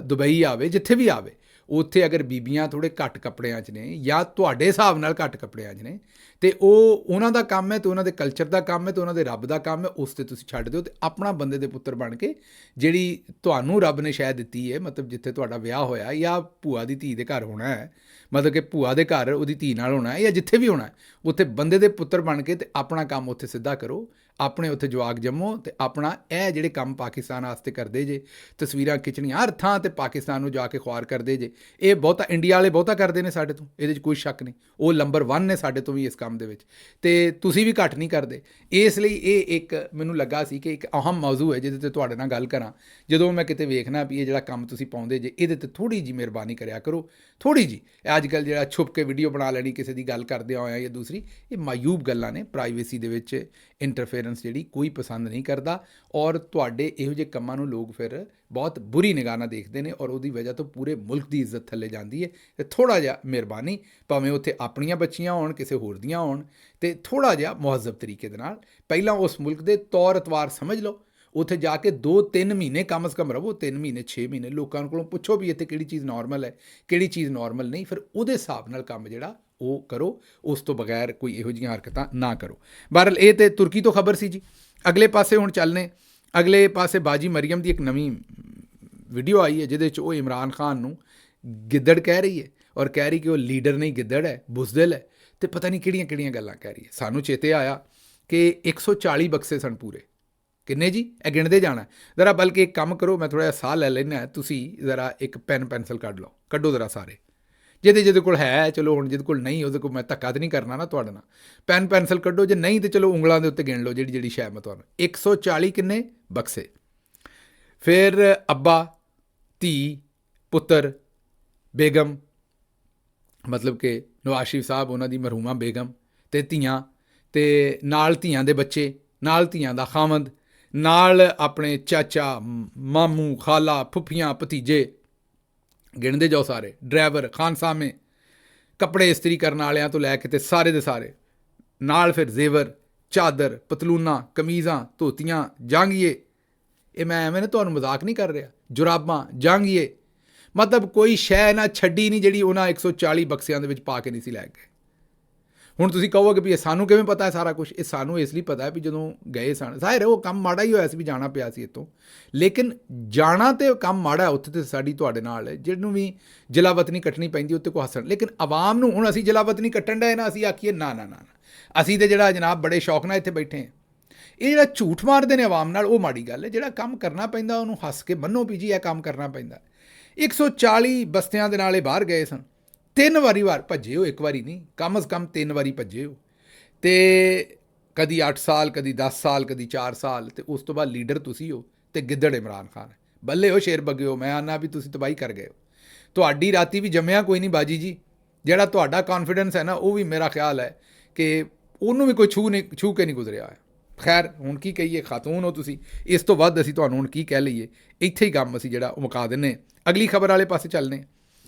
ਦੁਬਈ ਆਵੇ, ਜਿੱਥੇ ਵੀ ਆਵੇ, ਉੱਥੇ ਅਗਰ ਬੀਬੀਆਂ ਥੋੜ੍ਹੇ ਘੱਟ ਕੱਪੜਿਆਂ 'ਚ ਨੇ, ਜਾਂ ਤੁਹਾਡੇ ਹਿਸਾਬ ਨਾਲ ਘੱਟ ਕੱਪੜਿਆਂ 'ਚ ਨੇ, ਅਤੇ ਉਹ ਉਹਨਾਂ ਦਾ ਕੰਮ ਹੈ, ਅਤੇ ਉਹਨਾਂ ਦੇ ਕਲਚਰ ਦਾ ਕੰਮ ਹੈ, ਅਤੇ ਉਹਨਾਂ ਦੇ ਰੱਬ ਦਾ ਕੰਮ ਹੈ, ਉਸ 'ਤੇ ਤੁਸੀਂ ਛੱਡ ਦਿਓ, ਅਤੇ ਆਪਣਾ ਬੰਦੇ ਦੇ ਪੁੱਤਰ ਬਣ ਕੇ, ਜਿਹੜੀ ਤੁਹਾਨੂੰ ਰੱਬ ਨੇ ਸ਼ਾਇਦ ਦਿੱਤੀ ਹੈ, ਮਤਲਬ ਜਿੱਥੇ ਤੁਹਾਡਾ ਵਿਆਹ ਹੋਇਆ, ਜਾਂ ਭੂਆ ਦੀ ਧੀ ਦੇ ਘਰ ਹੋਣਾ ਹੈ, ਮਤਲਬ ਕਿ ਭੂਆ ਦੇ ਘਰ ਉਹਦੀ ਧੀ ਨਾਲ ਹੋਣਾ ਹੈ, ਜਾਂ ਜਿੱਥੇ ਵੀ ਹੋਣਾ ਹੈ, ਉੱਥੇ ਬੰਦੇ ਦੇ ਪੁੱਤਰ ਬਣ ਕੇ ਅਤੇ ਆਪਣਾ ਕੰਮ ਉੱਥੇ ਸਿੱਧਾ ਕਰੋ, ਆਪਣੇ ਉੱਥੇ ਜਵਾਕ ਜੰਮੋ, ਅਤੇ ਆਪਣਾ ਇਹ ਜਿਹੜੇ ਕੰਮ ਪਾਕਿਸਤਾਨ ਵਾਸਤੇ ਕਰਦੇ ਜੇ, ਤਸਵੀਰਾਂ ਖਿੱਚਣੀਆਂ ਹਰ ਥਾਂ 'ਤੇ ਪਾਕਿਸਤਾਨ ਨੂੰ ਜਾ ਕੇ ਖੁਆਰ ਕਰਦੇ ਜੇ, ਇਹ ਬਹੁਤਾ ਇੰਡੀਆ ਵਾਲੇ ਬਹੁਤਾ ਕਰਦੇ ਨੇ ਸਾਡੇ ਤੋਂ, ਇਹਦੇ 'ਚ ਕੋਈ ਸ਼ੱਕ ਨਹੀਂ, ਉਹ ਨੰਬਰ 1 ਨੇ ਸਾਡੇ ਤੋਂ ਵੀ ਇਸ ਕੰਮ ਦੇ ਵਿੱਚ, ਅਤੇ ਤੁਸੀਂ ਵੀ ਘੱਟ ਨਹੀਂ ਕਰਦੇ। ਇਸ ਲਈ ਇਹ ਇੱਕ ਮੈਨੂੰ ਲੱਗਾ ਸੀ ਕਿ ਇੱਕ ਅਹਿਮ ਮੌਜੂ ਹੈ ਜਿਹਦੇ 'ਤੇ ਤੁਹਾਡੇ ਨਾਲ ਗੱਲ ਕਰਾਂ। ਜਦੋਂ ਮੈਂ ਕਿਤੇ ਵੇਖਣਾ ਵੀ ਇਹ ਜਿਹੜਾ ਕੰਮ ਤੁਸੀਂ ਪਾਉਂਦੇ ਜੇ, ਇਹਦੇ 'ਤੇ ਥੋੜ੍ਹੀ ਜਿਹੀ ਮਿਹਰਬਾਨੀ ਕਰਿਆ ਕਰੋ, ਥੋੜ੍ਹੀ ਜਿਹੀ। ਅੱਜ ਕੱਲ੍ਹ ਜਿਹੜਾ ਛੁਪ ਕੇ ਵੀਡੀਓ ਬਣਾ ਲੈਣੀ ਕਿਸੇ ਦੀ ਗੱਲ ਕਰਦਿਆਂ ਹੋਇਆ ਜਾਂ ਦੂਸਰੀ, ਇਹ ਮਾਯੂਬ ਗੱਲਾਂ ਨੇ। ਪ੍ਰਾਈਵੇਸੀ ਦੇ ਵਿੱਚ ਇੰਟਰਫੇਰੈਂਸ ਜਿਹੜੀ ਕੋਈ ਪਸੰਦ ਨਹੀਂ ਕਰਦਾ, ਔਰ ਤੁਹਾਡੇ ਇਹੋ ਜਿਹੇ ਕੰਮਾਂ ਨੂੰ ਲੋਕ ਫਿਰ ਬਹੁਤ ਬੁਰੀ ਨਿਗਾਹ ਨਾਲ ਦੇਖਦੇ ਨੇ, ਔਰ ਉਹਦੀ ਵਜ੍ਹਾ ਤੋਂ ਪੂਰੇ ਮੁਲਕ ਦੀ ਇੱਜ਼ਤ ਥੱਲੇ ਜਾਂਦੀ ਹੈ। ਅਤੇ ਥੋੜ੍ਹਾ ਜਿਹਾ ਮਿਹਰਬਾਨੀ, ਭਾਵੇਂ ਉੱਥੇ ਆਪਣੀਆਂ ਬੱਚੀਆਂ ਹੋਣ, ਕਿਸੇ ਹੋਰ ਦੀਆਂ ਹੋਣ, ਅਤੇ ਥੋੜ੍ਹਾ ਜਿਹਾ ਮੁਹੱਜ਼ਬ ਤਰੀਕੇ ਦੇ ਨਾਲ ਪਹਿਲਾਂ ਉਸ ਮੁਲਕ ਦੇ ਤੌਰ ਅਤਵਾਰ ਸਮਝ ਲਓ। ਉੱਥੇ ਜਾ ਕੇ 2-3 ਮਹੀਨੇ ਕਮ ਸੇ ਕਮ ਰਹੋ, 3 ਮਹੀਨੇ 6 ਮਹੀਨੇ ਲੋਕਾਂ ਕੋਲੋਂ ਪੁੱਛੋ ਵੀ ਇੱਥੇ ਕਿਹੜੀ ਚੀਜ਼ ਨਾਰਮਲ ਹੈ, ਕਿਹੜੀ ਚੀਜ਼ ਨਾਰਮਲ ਨਹੀਂ, ਫਿਰ ਉਹਦੇ ਹਿਸਾਬ ਨਾਲ ਕੰਮ ਜਿਹੜਾ ਉਹ ਕਰੋ, ਉਸ ਤੋਂ ਬਗੈਰ ਕੋਈ ਇਹੋ ਜਿਹੀਆਂ ਹਰਕਤਾਂ ਨਾ ਕਰੋ। ਬਹਰਹਾਲ ਇਹ ਤਾਂ ਤੁਰਕੀ ਤੋਂ ਖਬਰ ਸੀ ਜੀ। ਅਗਲੇ ਪਾਸੇ ਹੁਣ ਚੱਲਨੇ, ਅਗਲੇ ਪਾਸੇ ਬਾਜੀ ਮਰੀਮ ਦੀ ਇੱਕ ਨਵੀਂ ਵੀਡੀਓ ਆਈ ਹੈ ਜਿਹਦੇ 'ਚ ਉਹ ਇਮਰਾਨ ਖਾਨ ਨੂੰ ਗਿੱਦੜ ਕਹਿ ਰਹੀ ਹੈ, ਔਰ ਕਹਿ ਰਹੀ ਕਿ ਉਹ ਲੀਡਰ ਨਹੀਂ ਗਿੱਦੜ ਹੈ, ਬੁਜ਼ਦਿਲ ਹੈ, ਅਤੇ ਪਤਾ ਨਹੀਂ ਕਿਹੜੀਆਂ ਗੱਲਾਂ ਕਹਿ ਰਹੀ ਹੈ। ਸਾਨੂੰ ਚੇਤੇ ਆਇਆ ਕਿ 140 ਬਕਸੇ ਸਨ ਪੂਰੇ, ਕਿੰਨੇ ਜੀ, ਇਹ ਗਿਣਦੇ ਜਾਣਾ ਜ਼ਰਾ। ਬਲਕਿ ਇੱਕ ਕੰਮ ਕਰੋ, ਮੈਂ ਥੋੜ੍ਹਾ ਜਿਹਾ ਸਾਹ ਲੈ ਲੈਣਾ, ਤੁਸੀਂ ਜ਼ਰਾ ਇੱਕ ਪੈਨ ਪੈਨਸਲ ਕੱਢੋ ਜ਼ਰਾ ਸਾਰੇ, ਜਿਹਦੇ ਕੋਲ ਹੈ, ਚਲੋ ਹੁਣ ਜਿਹਦੇ ਕੋਲ ਨਹੀਂ ਉਹਦੇ ਕੋਲ ਮੈਂ ਧੱਕਾ ਤਾਂ ਨਹੀਂ ਕਰਨਾ ਨਾ ਤੁਹਾਡੇ ਨਾਲ, ਪੈਨ ਪੈਨਸਲ ਕੱਢੋ, ਜੇ ਨਹੀਂ ਤਾਂ ਚਲੋ ਉਂਗਲਾਂ ਦੇ ਉੱਤੇ ਗਿਣ ਲਓ ਜਿਹੜੀ ਸ਼ੈ ਮੈਂ ਤੁਹਾਨੂੰ। 140 ਕਿੰਨੇ ਬਕਸੇ। ਫਿਰ ਅੱਬਾ, ਧੀ, ਪੁੱਤਰ, ਬੇਗਮ, ਮਤਲਬ ਕਿ ਨਵਾਜ਼ ਸ਼ਰੀਫ ਸਾਹਿਬ, ਉਹਨਾਂ ਦੀ ਮਰਹੂਮਾ ਬੇਗਮ, ਅਤੇ ਧੀਆਂ, ਅਤੇ ਨਾਲ ਧੀਆਂ ਦੇ ਬੱਚੇ, ਨਾਲ ਧੀਆਂ ਦਾ ਖਾਵੰਦ, ਨਾਲ ਆਪਣੇ ਚਾਚਾ, ਮਾਮੂ, ਖਾਲਾ, ਫੁੱਫੀਆਂ, ਭਤੀਜੇ, ਗਿਣਦੇ ਜਾਓ ਸਾਰੇ, ਡਰਾਈਵਰ, ਖਾਨਸਾਮੇ, ਕੱਪੜੇ ਇਸਤਰੀ ਕਰਨ ਵਾਲਿਆਂ ਤੋਂ ਲੈ ਕੇ ਤੇ ਸਾਰੇ ਦੇ ਸਾਰੇ, ਨਾਲ ਫਿਰ ਜ਼ੇਵਰ, ਚਾਦਰ, ਪਤਲੂਨਾਂ, ਕਮੀਜ਼ਾਂ, ਧੋਤੀਆਂ, ਜਾਂਘੀਏ। ਇਹ ਮੈਂ ਐਵੇਂ ਨਾ ਤੁਹਾਨੂੰ ਮਜ਼ਾਕ ਨਹੀਂ ਕਰ ਰਿਹਾ। ਜੁਰਾਬਾਂ, ਜਾਂਘੀਏ, ਮਤਲਬ ਕੋਈ ਸ਼ੈ ਨਾ ਛੱਡੀ ਨਹੀਂ ਜਿਹੜੀ ਉਹਨਾਂ 140 ਬਕਸਿਆਂ ਦੇ ਵਿੱਚ ਪਾ ਕੇ ਨਹੀਂ ਸੀ ਲੈ ਗਏ। ਹੁਣ ਤੁਸੀਂ ਕਹੋਗੇ ਵੀ ਇਹ ਸਾਨੂੰ ਕਿਵੇਂ ਪਤਾ ਹੈ ਸਾਰਾ ਕੁਝ? ਇਹ ਸਾਨੂੰ ਇਸ ਲਈ ਪਤਾ ਹੈ ਵੀ ਜਦੋਂ ਗਏ ਸਨ, ਜ਼ਾਹਿਰ ਹੈ ਉਹ ਕੰਮ ਮਾੜਾ ਹੀ ਹੋਇਆ ਸੀ ਵੀ ਜਾਣਾ ਪਿਆ ਸੀ ਇੱਥੋਂ, ਲੇਕਿਨ ਜਾਣਾ ਤੇ ਕੰਮ ਮਾੜਾ, ਉੱਥੇ ਤੇ ਸਾਡੀ ਤੁਹਾਡੇ ਨਾਲ ਹੈ, ਜਿਹਨੂੰ ਵੀ ਜਲਾਵਤਨੀ ਕੱਟਣੀ ਪੈਂਦੀ ਉੱਤੇ ਕੋ ਹੱਸਣ। ਲੇਕਿਨ ਆਵਾਮ ਨੂੰ ਹੁਣ ਅਸੀਂ ਜਲਾਵਤਨੀ ਕੱਟਣ ਡਏ ਨਾ, ਅਸੀਂ ਆਖੀਏ ਨਾ ਨਾ ਨਾ, ਅਸੀਂ ਤੇ ਜਿਹੜਾ ਜਨਾਬ ਬੜੇ ਸ਼ੌਕ ਨਾਲ ਇੱਥੇ ਬੈਠੇ ਹਾਂ। ਇਹ ਜਿਹੜਾ ਝੂਠ ਮਾਰਦੇ ਨੇ ਆਵਾਮ ਨਾਲ, ਉਹ ਮਾੜੀ ਗੱਲ ਹੈ। ਜਿਹੜਾ ਕੰਮ ਕਰਨਾ ਪੈਂਦਾ ਉਹਨੂੰ ਹੱਸ ਕੇ ਮੰਨੋ ਵੀ ਜੀ ਇਹ ਕੰਮ ਕਰਨਾ ਪੈਂਦਾ। 140 ਬਸਤਿਆਂ ਦੇ ਨਾਲ ਇਹ ਬਾਹਰ ਗਏ ਸਨ, 3 ਵਾਰ ਭੱਜੇ ਹੋ, 1 ਵਾਰੀ ਨਹੀਂ, ਕਮ ਅਜ਼ ਕਮ 3 ਵਾਰੀ ਭੱਜੇ ਹੋ। ਅਤੇ ਕਦੀ 8 ਸਾਲ, ਕਦੀ 10 ਸਾਲ, ਕਦੀ 4 ਸਾਲ, ਅਤੇ ਉਸ ਤੋਂ ਬਾਅਦ ਲੀਡਰ ਤੁਸੀਂ ਹੋ ਅਤੇ ਗਿੱਦੜ ਇਮਰਾਨ ਖਾਨ। ਬੱਲੇ ਹੋ ਸ਼ੇਰ ਬੱਗੇ ਹੋ। ਮੈਂ ਆਨਾ ਵੀ ਤੁਸੀਂ ਤਬਾਹੀ ਕਰ ਗਏ ਹੋ। ਤੁਹਾਡੀ ਰਾਤੀ ਵੀ ਜੰਮਿਆ ਕੋਈ ਨਹੀਂ ਬਾਜੀ ਜੀ। ਜਿਹੜਾ ਤੁਹਾਡਾ ਕੌਨਫੀਡੈਂਸ ਹੈ ਨਾ, ਉਹ ਵੀ ਮੇਰਾ ਖਿਆਲ ਹੈ ਕਿ ਉਹਨੂੰ ਵੀ ਕੋਈ ਛੂ ਕੇ ਨਹੀਂ ਗੁਜ਼ਰਿਆ ਹੈ। ਖੈਰ ਹੁਣ ਕੀ ਕਹੀਏ, ਖਾਤੂਨ ਹੋ ਤੁਸੀਂ, ਇਸ ਤੋਂ ਵੱਧ ਅਸੀਂ ਤੁਹਾਨੂੰ ਹੁਣ ਕੀ ਕਹਿ ਲਈਏ। ਇੱਥੇ ਹੀ ਕੰਮ ਅਸੀਂ ਜਿਹੜਾ ਉਹ ਮੁਕਾ ਦਿੰਦੇ। ਅਗਲੀ ਖਬਰ ਵਾਲੇ ਪਾਸੇ ਚੱਲਦੇ।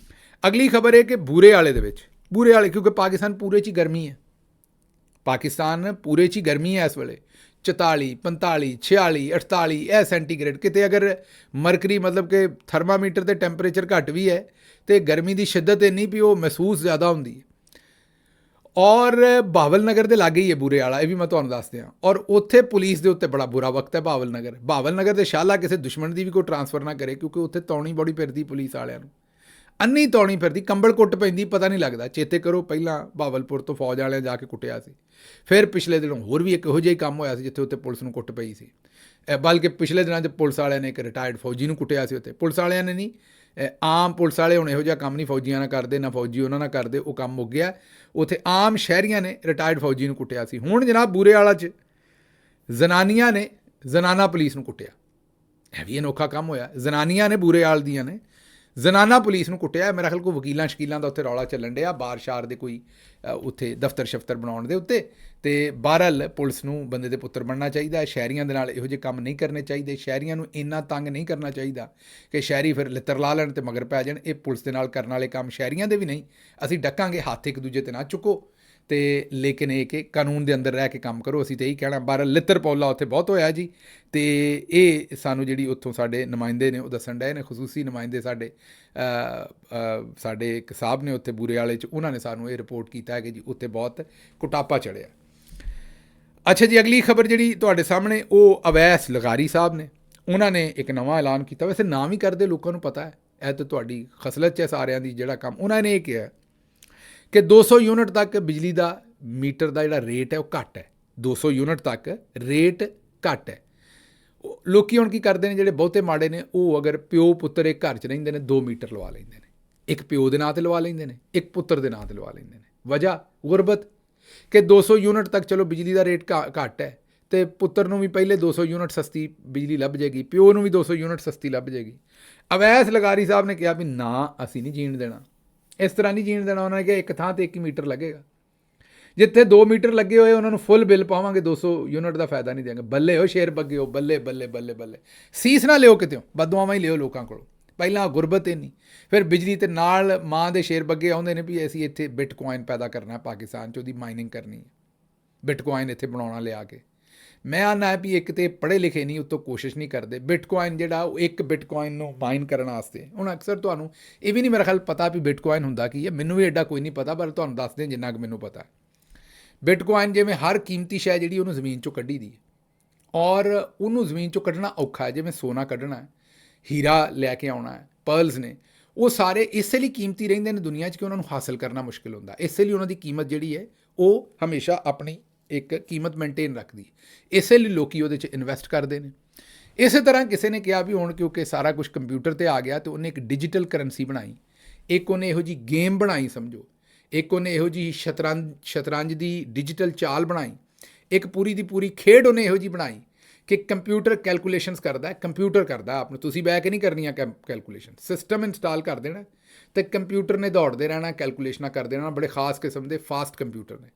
ਅਗਲੀ ਖਬਰ ਹੈ ਕਿ ਬੂਰੇ ਵਾਲੇ ਦੇ ਵਿੱਚ, ਬੂਰੇ ਵਾਲੇ ਕਿਉਂਕਿ ਪਾਕਿਸਤਾਨ ਪੂਰੇ 'ਚ ਹੀ ਗਰਮੀ ਹੈ, ਪਾਕਿਸਤਾਨ ਪੂਰੇ 'ਚ ਹੀ ਗਰਮੀ ਹੈ ਇਸ ਵੇਲੇ। 44, 45, 46, 48 ਇਹ ਸੈਂਟੀਗ੍ਰੇਡ। ਕਿਤੇ ਅਗਰ ਮਰਕਰੀ ਮਤਲਬ ਕਿ ਥਰਮਾਮੀਟਰ 'ਤੇ ਟੈਂਪਰੇਚਰ ਘੱਟ ਵੀ ਹੈ ਅਤੇ ਗਰਮੀ ਦੀ ਸ਼ਿੱਦਤ ਇੰਨੀ ਵੀ ਉਹ ਮਹਿਸੂਸ ਜ਼ਿਆਦਾ ਹੁੰਦੀ ਹੈ। ਔਰ ਬਹਾਵਲ ਨਗਰ ਦੇ ਲਾਗੇ ਹੀ ਹੈ ਬੂਰੇ ਵਾਲਾ, ਇਹ ਵੀ ਮੈਂ ਤੁਹਾਨੂੰ ਦੱਸ ਦਿਆਂ। ਔਰ ਉੱਥੇ ਪੁਲਿਸ ਦੇ ਉੱਤੇ ਬੜਾ ਬੁਰਾ ਵਕਤ ਹੈ ਬਹਾਵਲ ਨਗਰ ਦੇ ਸ਼ਾਲਾ ਕਿਸੇ ਦੁਸ਼ਮਣ ਦੀ ਵੀ ਕੋਈ ਟਰਾਂਸਫਰ ਨਾ ਕਰੇ, ਕਿਉਂਕਿ ਉੱਥੇ ਤੌਣੀ ਬੜੀ ਫਿਰਦੀ ਪੁਲਿਸ ਵਾਲਿਆਂ ਨੂੰ, ਅੰਨੀ ਤੌਣੀ ਫਿਰਦੀ, ਕੰਬਲ ਕੁੱਟ ਪੈਂਦੀ, ਪਤਾ ਨਹੀਂ ਲੱਗਦਾ। ਚੇਤੇ ਕਰੋ ਪਹਿਲਾਂ ਬਹਾਵਲਪੁਰ ਤੋਂ ਫੌਜ ਵਾਲਿਆਂ ਜਾ ਕੇ ਕੁੱਟਿਆ ਸੀ। ਫਿਰ ਪਿਛਲੇ ਦਿਨੋਂ ਹੋਰ ਵੀ ਇੱਕ ਇਹੋ ਜਿਹਾ ਹੀ ਕੰਮ ਹੋਇਆ ਸੀ ਜਿੱਥੇ ਉੱਥੇ ਪੁਲਿਸ ਨੂੰ ਕੁੱਟ ਪਈ ਸੀ। ਬਲਕਿ ਪਿਛਲੇ ਦਿਨਾਂ 'ਚ ਪੁਲਿਸ ਵਾਲਿਆਂ ਨੇ ਇੱਕ ਰਿਟਾਇਰਡ ਫੌਜੀ ਨੂੰ ਕੁੱਟਿਆ ਸੀ ਉੱਥੇ। ਪੁਲਿਸ ਵਾਲਿਆਂ ਨੇ ਨਹੀਂ, ਆਮ ਪੁਲਿਸ ਵਾਲੇ ਹੁਣ ਇਹੋ ਜਿਹਾ ਕੰਮ ਨਹੀਂ ਫੌਜੀਆਂ ਨਾਲ ਕਰਦੇ, ਨਾ ਫੌਜੀ ਉਹਨਾਂ ਨਾਲ ਕਰਦੇ, ਉਹ ਕੰਮ ਮੁੱਕ ਗਿਆ। ਉੱਥੇ ਆਮ ਸ਼ਹਿਰੀਆਂ ਨੇ ਰਿਟਾਇਰਡ ਫੌਜੀ ਨੂੰ ਕੁੱਟਿਆ ਸੀ। ਹੁਣ ਜਨਾਬ ਬੂਰੇ ਵਾਲਾ 'ਚ ਜ਼ਨਾਨੀਆਂ ਨੇ ਜ਼ਨਾਨਾ ਪੁਲਿਸ ਨੂੰ ਕੁੱਟਿਆ। ਇਹ ਵੀ ਅਨੋਖਾ ਕੰਮ ਹੋਇਆ। ਜ਼ਨਾਨੀਆਂ ਨੇ ਬੂਰੇ ਵਾਲ ਦੀਆਂ ਨੇ ਜ਼ਨਾਨਾ ਪੁਲਿਸ ਨੂੰ ਕੁੱਟਿਆ। ਮੇਰਾ ਖਿਆਲ ਕੋਈ ਵਕੀਲਾਂ ਸ਼ਕੀਲਾਂ ਦਾ ਉੱਥੇ ਰੌਲਾ ਚੱਲਣ ਡਿਆ, ਬਾਰ ਸ਼ਾਰ ਦੇ ਕੋਈ ਉੱਥੇ ਦਫ਼ਤਰ ਸ਼ਫਤਰ ਬਣਾਉਣ ਦੇ ਉੱਤੇ। ਅਤੇ ਬਹਰਹਾਲ ਪੁਲਿਸ ਨੂੰ ਬੰਦੇ ਦੇ ਪੁੱਤਰ ਬਣਨਾ ਚਾਹੀਦਾ। ਸ਼ਹਿਰੀਆਂ ਦੇ ਨਾਲ ਇਹੋ ਜਿਹੇ ਕੰਮ ਨਹੀਂ ਕਰਨੇ ਚਾਹੀਦੇ। ਸ਼ਹਿਰੀਆਂ ਨੂੰ ਇੰਨਾ ਤੰਗ ਨਹੀਂ ਕਰਨਾ ਚਾਹੀਦਾ ਕਿ ਸ਼ਹਿਰੀ ਫਿਰ ਲਿੱਤਰ ਲਾ ਲੈਣ ਅਤੇ ਮਗਰ ਪੈ ਜਾਣ। ਇਹ ਪੁਲਿਸ ਦੇ ਨਾਲ ਕਰਨ ਵਾਲੇ ਕੰਮ ਸ਼ਹਿਰੀਆਂ ਦੇ ਵੀ ਨਹੀਂ। ਅਸੀਂ ਡੱਕਾਂਗੇ, ਹੱਥ ਇੱਕ ਦੂਜੇ 'ਤੇ ਨਾ ਚੁੱਕੋ, ਅਤੇ ਲੇਕਿਨ ਇਹ ਕਿ ਕਾਨੂੰਨ ਦੇ ਅੰਦਰ ਰਹਿ ਕੇ ਕੰਮ ਕਰੋ। ਅਸੀਂ ਤਾਂ ਇਹੀ ਕਹਿਣਾ। ਬਹਰਹਾਲ ਲਿੱਤਰ ਪੌਲਾ ਉੱਥੇ ਬਹੁਤ ਹੋਇਆ ਜੀ। ਅਤੇ ਇਹ ਸਾਨੂੰ ਜਿਹੜੀ ਉੱਥੋਂ ਸਾਡੇ ਨੁਮਾਇੰਦੇ ਨੇ ਉਹ ਦੱਸਣ ਡਏ ਨੇ, ਖਸੂਸੀ ਨੁਮਾਇੰਦੇ ਸਾਡੇ ਇੱਕ ਸਾਹਿਬ ਨੇ ਉੱਥੇ ਬੂਰੇ ਵਾਲੇ 'ਚ, ਉਹਨਾਂ ਨੇ ਸਾਨੂੰ ਇਹ ਰਿਪੋਰਟ ਕੀਤਾ ਹੈ ਕਿ ਜੀ ਉੱਥੇ ਬਹੁਤ ਕੁਟਾਪਾ ਚੜਿਆ। ਅੱਛਾ ਜੀ, ਅਗਲੀ ਖਬਰ ਜਿਹੜੀ ਤੁਹਾਡੇ ਸਾਹਮਣੇ ਉਹ ਅਵੈਸ ਲਗਾਰੀ ਸਾਹਿਬ ਨੇ। ਉਹਨਾਂ ਨੇ ਇੱਕ ਨਵਾਂ ਐਲਾਨ ਕੀਤਾ। ਵੈਸੇ ਨਾਮ ਹੀ ਕਰਦੇ, ਲੋਕਾਂ ਨੂੰ ਪਤਾ ਹੈ, ਇਹ ਤਾਂ ਤੁਹਾਡੀ ਖਸਲਤ 'ਚ ਹੈ ਸਾਰਿਆਂ ਦੀ ਜਿਹੜਾ ਕੰਮ। ਉਹਨਾਂ ਨੇ ਇਹ ਕਿਹਾ ਕਿ 200 ਯੂਨਿਟ ਤੱਕ ਬਿਜਲੀ ਦਾ ਮੀਟਰ ਦਾ ਜਿਹੜਾ ਰੇਟ ਹੈ ਉਹ ਘੱਟ ਹੈ। 200 ਯੂਨਿਟ ਤੱਕ ਰੇਟ ਘੱਟ ਹੈ। ਲੋਕੀ ਹੁਣ ਕੀ ਕਰਦੇ ਨੇ, ਜਿਹੜੇ ਬਹੁਤੇ ਮਾੜੇ ਨੇ, ਉਹ ਅਗਰ ਪਿਓ ਪੁੱਤਰ ਇੱਕ ਘਰ 'ਚ ਰਹਿੰਦੇ ਨੇ, 2 ਮੀਟਰ ਲਵਾ ਲੈਂਦੇ ਨੇ। ਇੱਕ ਪਿਓ ਦੇ ਨਾਂ 'ਤੇ ਲਵਾ ਲੈਂਦੇ ਨੇ, ਇੱਕ ਪੁੱਤਰ ਦੇ ਨਾਂ 'ਤੇ ਲਵਾ ਲੈਂਦੇ ਨੇ। ਵਜ੍ਹਾ ਗੁਰਬਤ, ਕਿ 200 ਯੂਨਿਟ ਤੱਕ ਚਲੋ ਬਿਜਲੀ ਦਾ ਰੇਟ ਘੱਟ ਹੈ ਅਤੇ ਪੁੱਤਰ ਨੂੰ ਵੀ ਪਹਿਲੇ 200 ਯੂਨਿਟ ਸਸਤੀ ਬਿਜਲੀ ਲੱਭ ਜਾਏਗੀ, ਪਿਓ ਨੂੰ ਵੀ 200 ਯੂਨਿਟ ਸਸਤੀ ਲੱਭ ਜਾਏਗੀ। ਅਵੈਸ ਲਗਾਰੀ ਸਾਹਿਬ ਨੇ ਕਿਹਾ ਵੀ ਨਾ, ਅਸੀਂ ਨਹੀਂ ਜੀਣ ਦੇਣਾ, ਇਸ ਤਰ੍ਹਾਂ ਨਹੀਂ ਜੀਣ ਦੇਣਾ। ਉਹਨਾਂ ਨੇ ਕਿਹਾ ਇੱਕ ਥਾਂ 'ਤੇ 1 ਮੀਟਰ ਲੱਗੇਗਾ, ਜਿੱਥੇ 2 ਮੀਟਰ ਲੱਗੇ ਹੋਏ ਉਹਨਾਂ ਨੂੰ ਫੁੱਲ ਬਿੱਲ ਪਾਵਾਂਗੇ, 200 ਯੂਨਿਟ ਦਾ ਫਾਇਦਾ ਨਹੀਂ ਦੇਵਾਂਗੇ। ਬੱਲੇ ਹੋ ਸ਼ੇਰ ਬੱਗੇ ਹੋ, ਬੱਲੇ ਬੱਲੇ ਬੱਲੇ ਬੱਲੇ। ਸੀਸ ਨਾ ਲਿਓ ਕਿਤੇੋਂ, ਬਦਦੁਆਵਾਂ ਹੀ ਲਿਓ ਲੋਕਾਂ ਕੋਲੋਂ। ਪਹਿਲਾਂ ਗੁਰਬਤ ਹੀ ਨਹੀਂ, ਫਿਰ ਬਿਜਲੀ ਤੇ ਨਾਲ ਮਾਂ ਦੇ ਸ਼ੇਰ ਬੱਗੇ ਆਉਂਦੇ ਨੇ ਵੀ ਅਸੀਂ ਇੱਥੇ ਬਿਟਕੋਇਨ ਪੈਦਾ ਕਰਨਾ ਪਾਕਿਸਤਾਨ 'ਚ, ਉਹਦੀ ਮਾਈਨਿੰਗ ਕਰਨੀ ਹੈ, ਬਿਟਕੋਇਨ ਇੱਥੇ ਬਣਾਉਣਾ ਲਿਆ ਕੇ। ਮੈਂ ਆਨਾ ਵੀ ਇੱਕ ਤਾਂ ਪੜ੍ਹੇ ਲਿਖੇ ਨਹੀਂ, ਉੱਤੋਂ ਕੋਸ਼ਿਸ਼ ਨਹੀਂ ਕਰਦੇ। ਬਿਟਕੋਇਨ ਜਿਹੜਾ ਉਹ ਇੱਕ ਬਿਟਕੋਇਨ ਨੂੰ ਮਾਈਨ ਕਰਨ ਵਾਸਤੇ, ਹੁਣ ਅਕਸਰ ਤੁਹਾਨੂੰ ਇਹ ਵੀ ਨਹੀਂ ਮੇਰਾ ਖਿਆਲ ਪਤਾ ਵੀ ਬਿਟਕੋਇਨ ਹੁੰਦਾ ਕੀ ਹੈ। ਮੈਨੂੰ ਵੀ ਐਡਾ ਕੋਈ ਨਹੀਂ ਪਤਾ, ਪਰ ਤੁਹਾਨੂੰ ਦੱਸਦੇ ਜਿੰਨਾ ਕੁ ਮੈਨੂੰ ਪਤਾ। ਬਿਟਕੋਇਨ ਜਿਵੇਂ ਹਰ ਕੀਮਤੀ ਸ਼ੈ ਜਿਹੜੀ ਉਹਨੂੰ ਜ਼ਮੀਨ 'ਚੋਂ ਕੱਢੀ ਦੀ, ਔਰ ਉਹਨੂੰ ਜ਼ਮੀਨ 'ਚੋਂ ਕੱਢਣਾ ਔਖਾ ਹੈ। ਜਿਵੇਂ ਸੋਨਾ ਕੱਢਣਾ, ਹੀਰਾ ਲੈ ਕੇ ਆਉਣਾ ਹੈ, ਪਰਲਸ ਨੇ, ਉਹ ਸਾਰੇ ਇਸੇ ਲਈ ਕੀਮਤੀ ਰਹਿੰਦੇ ਨੇ ਦੁਨੀਆ 'ਚ ਕਿ ਉਹਨਾਂ ਨੂੰ ਹਾਸਲ ਕਰਨਾ ਮੁਸ਼ਕਿਲ ਹੁੰਦਾ। ਇਸੇ ਲਈ ਉਹਨਾਂ ਦੀ ਕੀਮਤ ਜਿਹੜੀ ਹੈ ਉਹ ਹਮੇਸ਼ਾ ਆਪਣੀ ਇੱਕ ਕੀਮਤ ਮੇਨਟੇਨ ਰੱਖਦੀ ਹੈ। ਇਸੇ ਲਈ ਲੋਕੀ ਉਹਦੇ 'ਚ ਇਨਵੈਸਟ ਕਰਦੇ ਨੇ। ਇਸੇ ਤਰ੍ਹਾਂ ਕਿਸੇ ਨੇ ਕਿਹਾ ਵੀ ਹੁਣ ਕਿਉਂਕਿ ਸਾਰਾ ਕੁਝ ਕੰਪਿਊਟਰ 'ਤੇ ਆ ਗਿਆ, ਅਤੇ ਉਹਨੇ ਇੱਕ ਡਿਜੀਟਲ ਕਰੰਸੀ ਬਣਾਈ, ਇੱਕ ਉਹਨੇ ਇਹੋ ਜਿਹੀ ਗੇਮ ਬਣਾਈ ਸਮਝੋ, ਇੱਕ ਉਹਨੇ ਇਹੋ ਜਿਹੀ ਸ਼ਤਰੰਜ ਦੀ ਡਿਜੀਟਲ ਚਾਲ ਬਣਾਈ, ਇੱਕ ਪੂਰੀ ਦੀ ਪੂਰੀ ਖੇਡ ਉਹਨੇ ਇਹੋ ਜਿਹੀ ਬਣਾਈ ਕਿ ਕੰਪਿਊਟਰ ਕੈਲਕੂਲੇਸ਼ਨਸ ਕਰਦਾ, ਕੰਪਿਊਟਰ ਕਰਦਾ ਆਪ ਨੂੰ, ਤੁਸੀਂ ਬਹਿ ਕੇ ਨਹੀਂ ਕਰਨੀਆਂ ਕੈਲਕੂਲੇਸ਼ਨ। ਸਿਸਟਮ ਇੰਸਟਾਲ ਕਰ ਦੇਣਾ ਅਤੇ ਕੰਪਿਊਟਰ ਨੇ ਦੌੜਦੇ ਰਹਿਣਾ, ਕੈਲਕੂਲੇਸ਼ਨਾਂ ਕਰਦੇ ਰਹਿਣਾ। ਬੜੇ ਖਾਸ ਕਿਸਮ ਦੇ ਫਾਸਟ ਕੰਪਿਊਟਰ ਨੇ,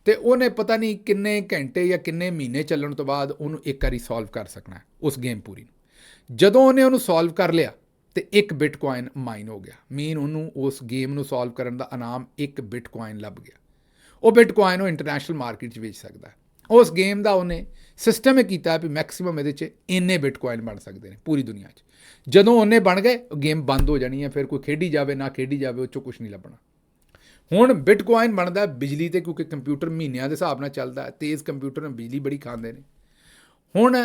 ਅਤੇ ਉਹਨੇ ਪਤਾ ਨਹੀਂ ਕਿੰਨੇ ਘੰਟੇ ਜਾਂ ਕਿੰਨੇ ਮਹੀਨੇ ਚੱਲਣ ਤੋਂ ਬਾਅਦ ਉਹਨੂੰ ਇੱਕ ਵਾਰੀ ਸੋਲਵ ਕਰ ਸਕਣਾ ਉਸ ਗੇਮ ਪੂਰੀ ਨੂੰ। ਜਦੋਂ ਉਹਨੇ ਉਹਨੂੰ ਸੋਲਵ ਕਰ ਲਿਆ, ਤੇ 1 ਬਿਟਕੋਇਨ ਮਾਈਨ ਹੋ ਗਿਆ। ਮੀਨ ਉਹਨੂੰ ਉਸ ਗੇਮ ਨੂੰ ਸੋਲਵ ਕਰਨ ਦਾ ਇਨਾਮ 1 ਬਿਟਕੋਇਨ ਲੱਭ ਗਿਆ। ਉਹ ਬਿਟਕੋਇਨ ਉਹ ਇੰਟਰਨੈਸ਼ਨਲ ਮਾਰਕੀਟ 'ਚ ਵੇਚ ਸਕਦਾ। ਉਸ ਗੇਮ ਦਾ ਉਹਨੇ ਸਿਸਟਮ ਇਹ ਕੀਤਾ ਵੀ ਮੈਕਸਿਮਮ ਇਹਦੇ 'ਚ ਇੰਨੇ ਬਿਟਕੋਇਨ ਬਣ ਸਕਦੇ ਨੇ ਪੂਰੀ ਦੁਨੀਆ 'ਚ। ਜਦੋਂ ਉਹਨੇ ਬਣ ਗਏ ਗੇਮ ਬੰਦ ਹੋ ਜਾਣੀ ਹੈ, ਫਿਰ ਕੋਈ ਖੇਡੀ ਜਾਵੇ ਨਾ ਖੇਡੀ ਜਾਵੇ, ਉਹ 'ਚੋਂ ਕੁਛ ਨਹੀਂ ਲੱਭਣਾ। ਹੁਣ ਬਿਟਕੋਇਨ ਬਣਦਾ ਬਿਜਲੀ 'ਤੇ, ਕਿਉਂਕਿ ਕੰਪਿਊਟਰ ਮਹੀਨਿਆਂ ਦੇ ਹਿਸਾਬ ਨਾਲ ਚੱਲਦਾ, ਤੇਜ਼ ਕੰਪਿਊਟਰ ਬਿਜਲੀ ਬੜੀ ਖਾਂਦੇ ਨੇ। ਹੁਣ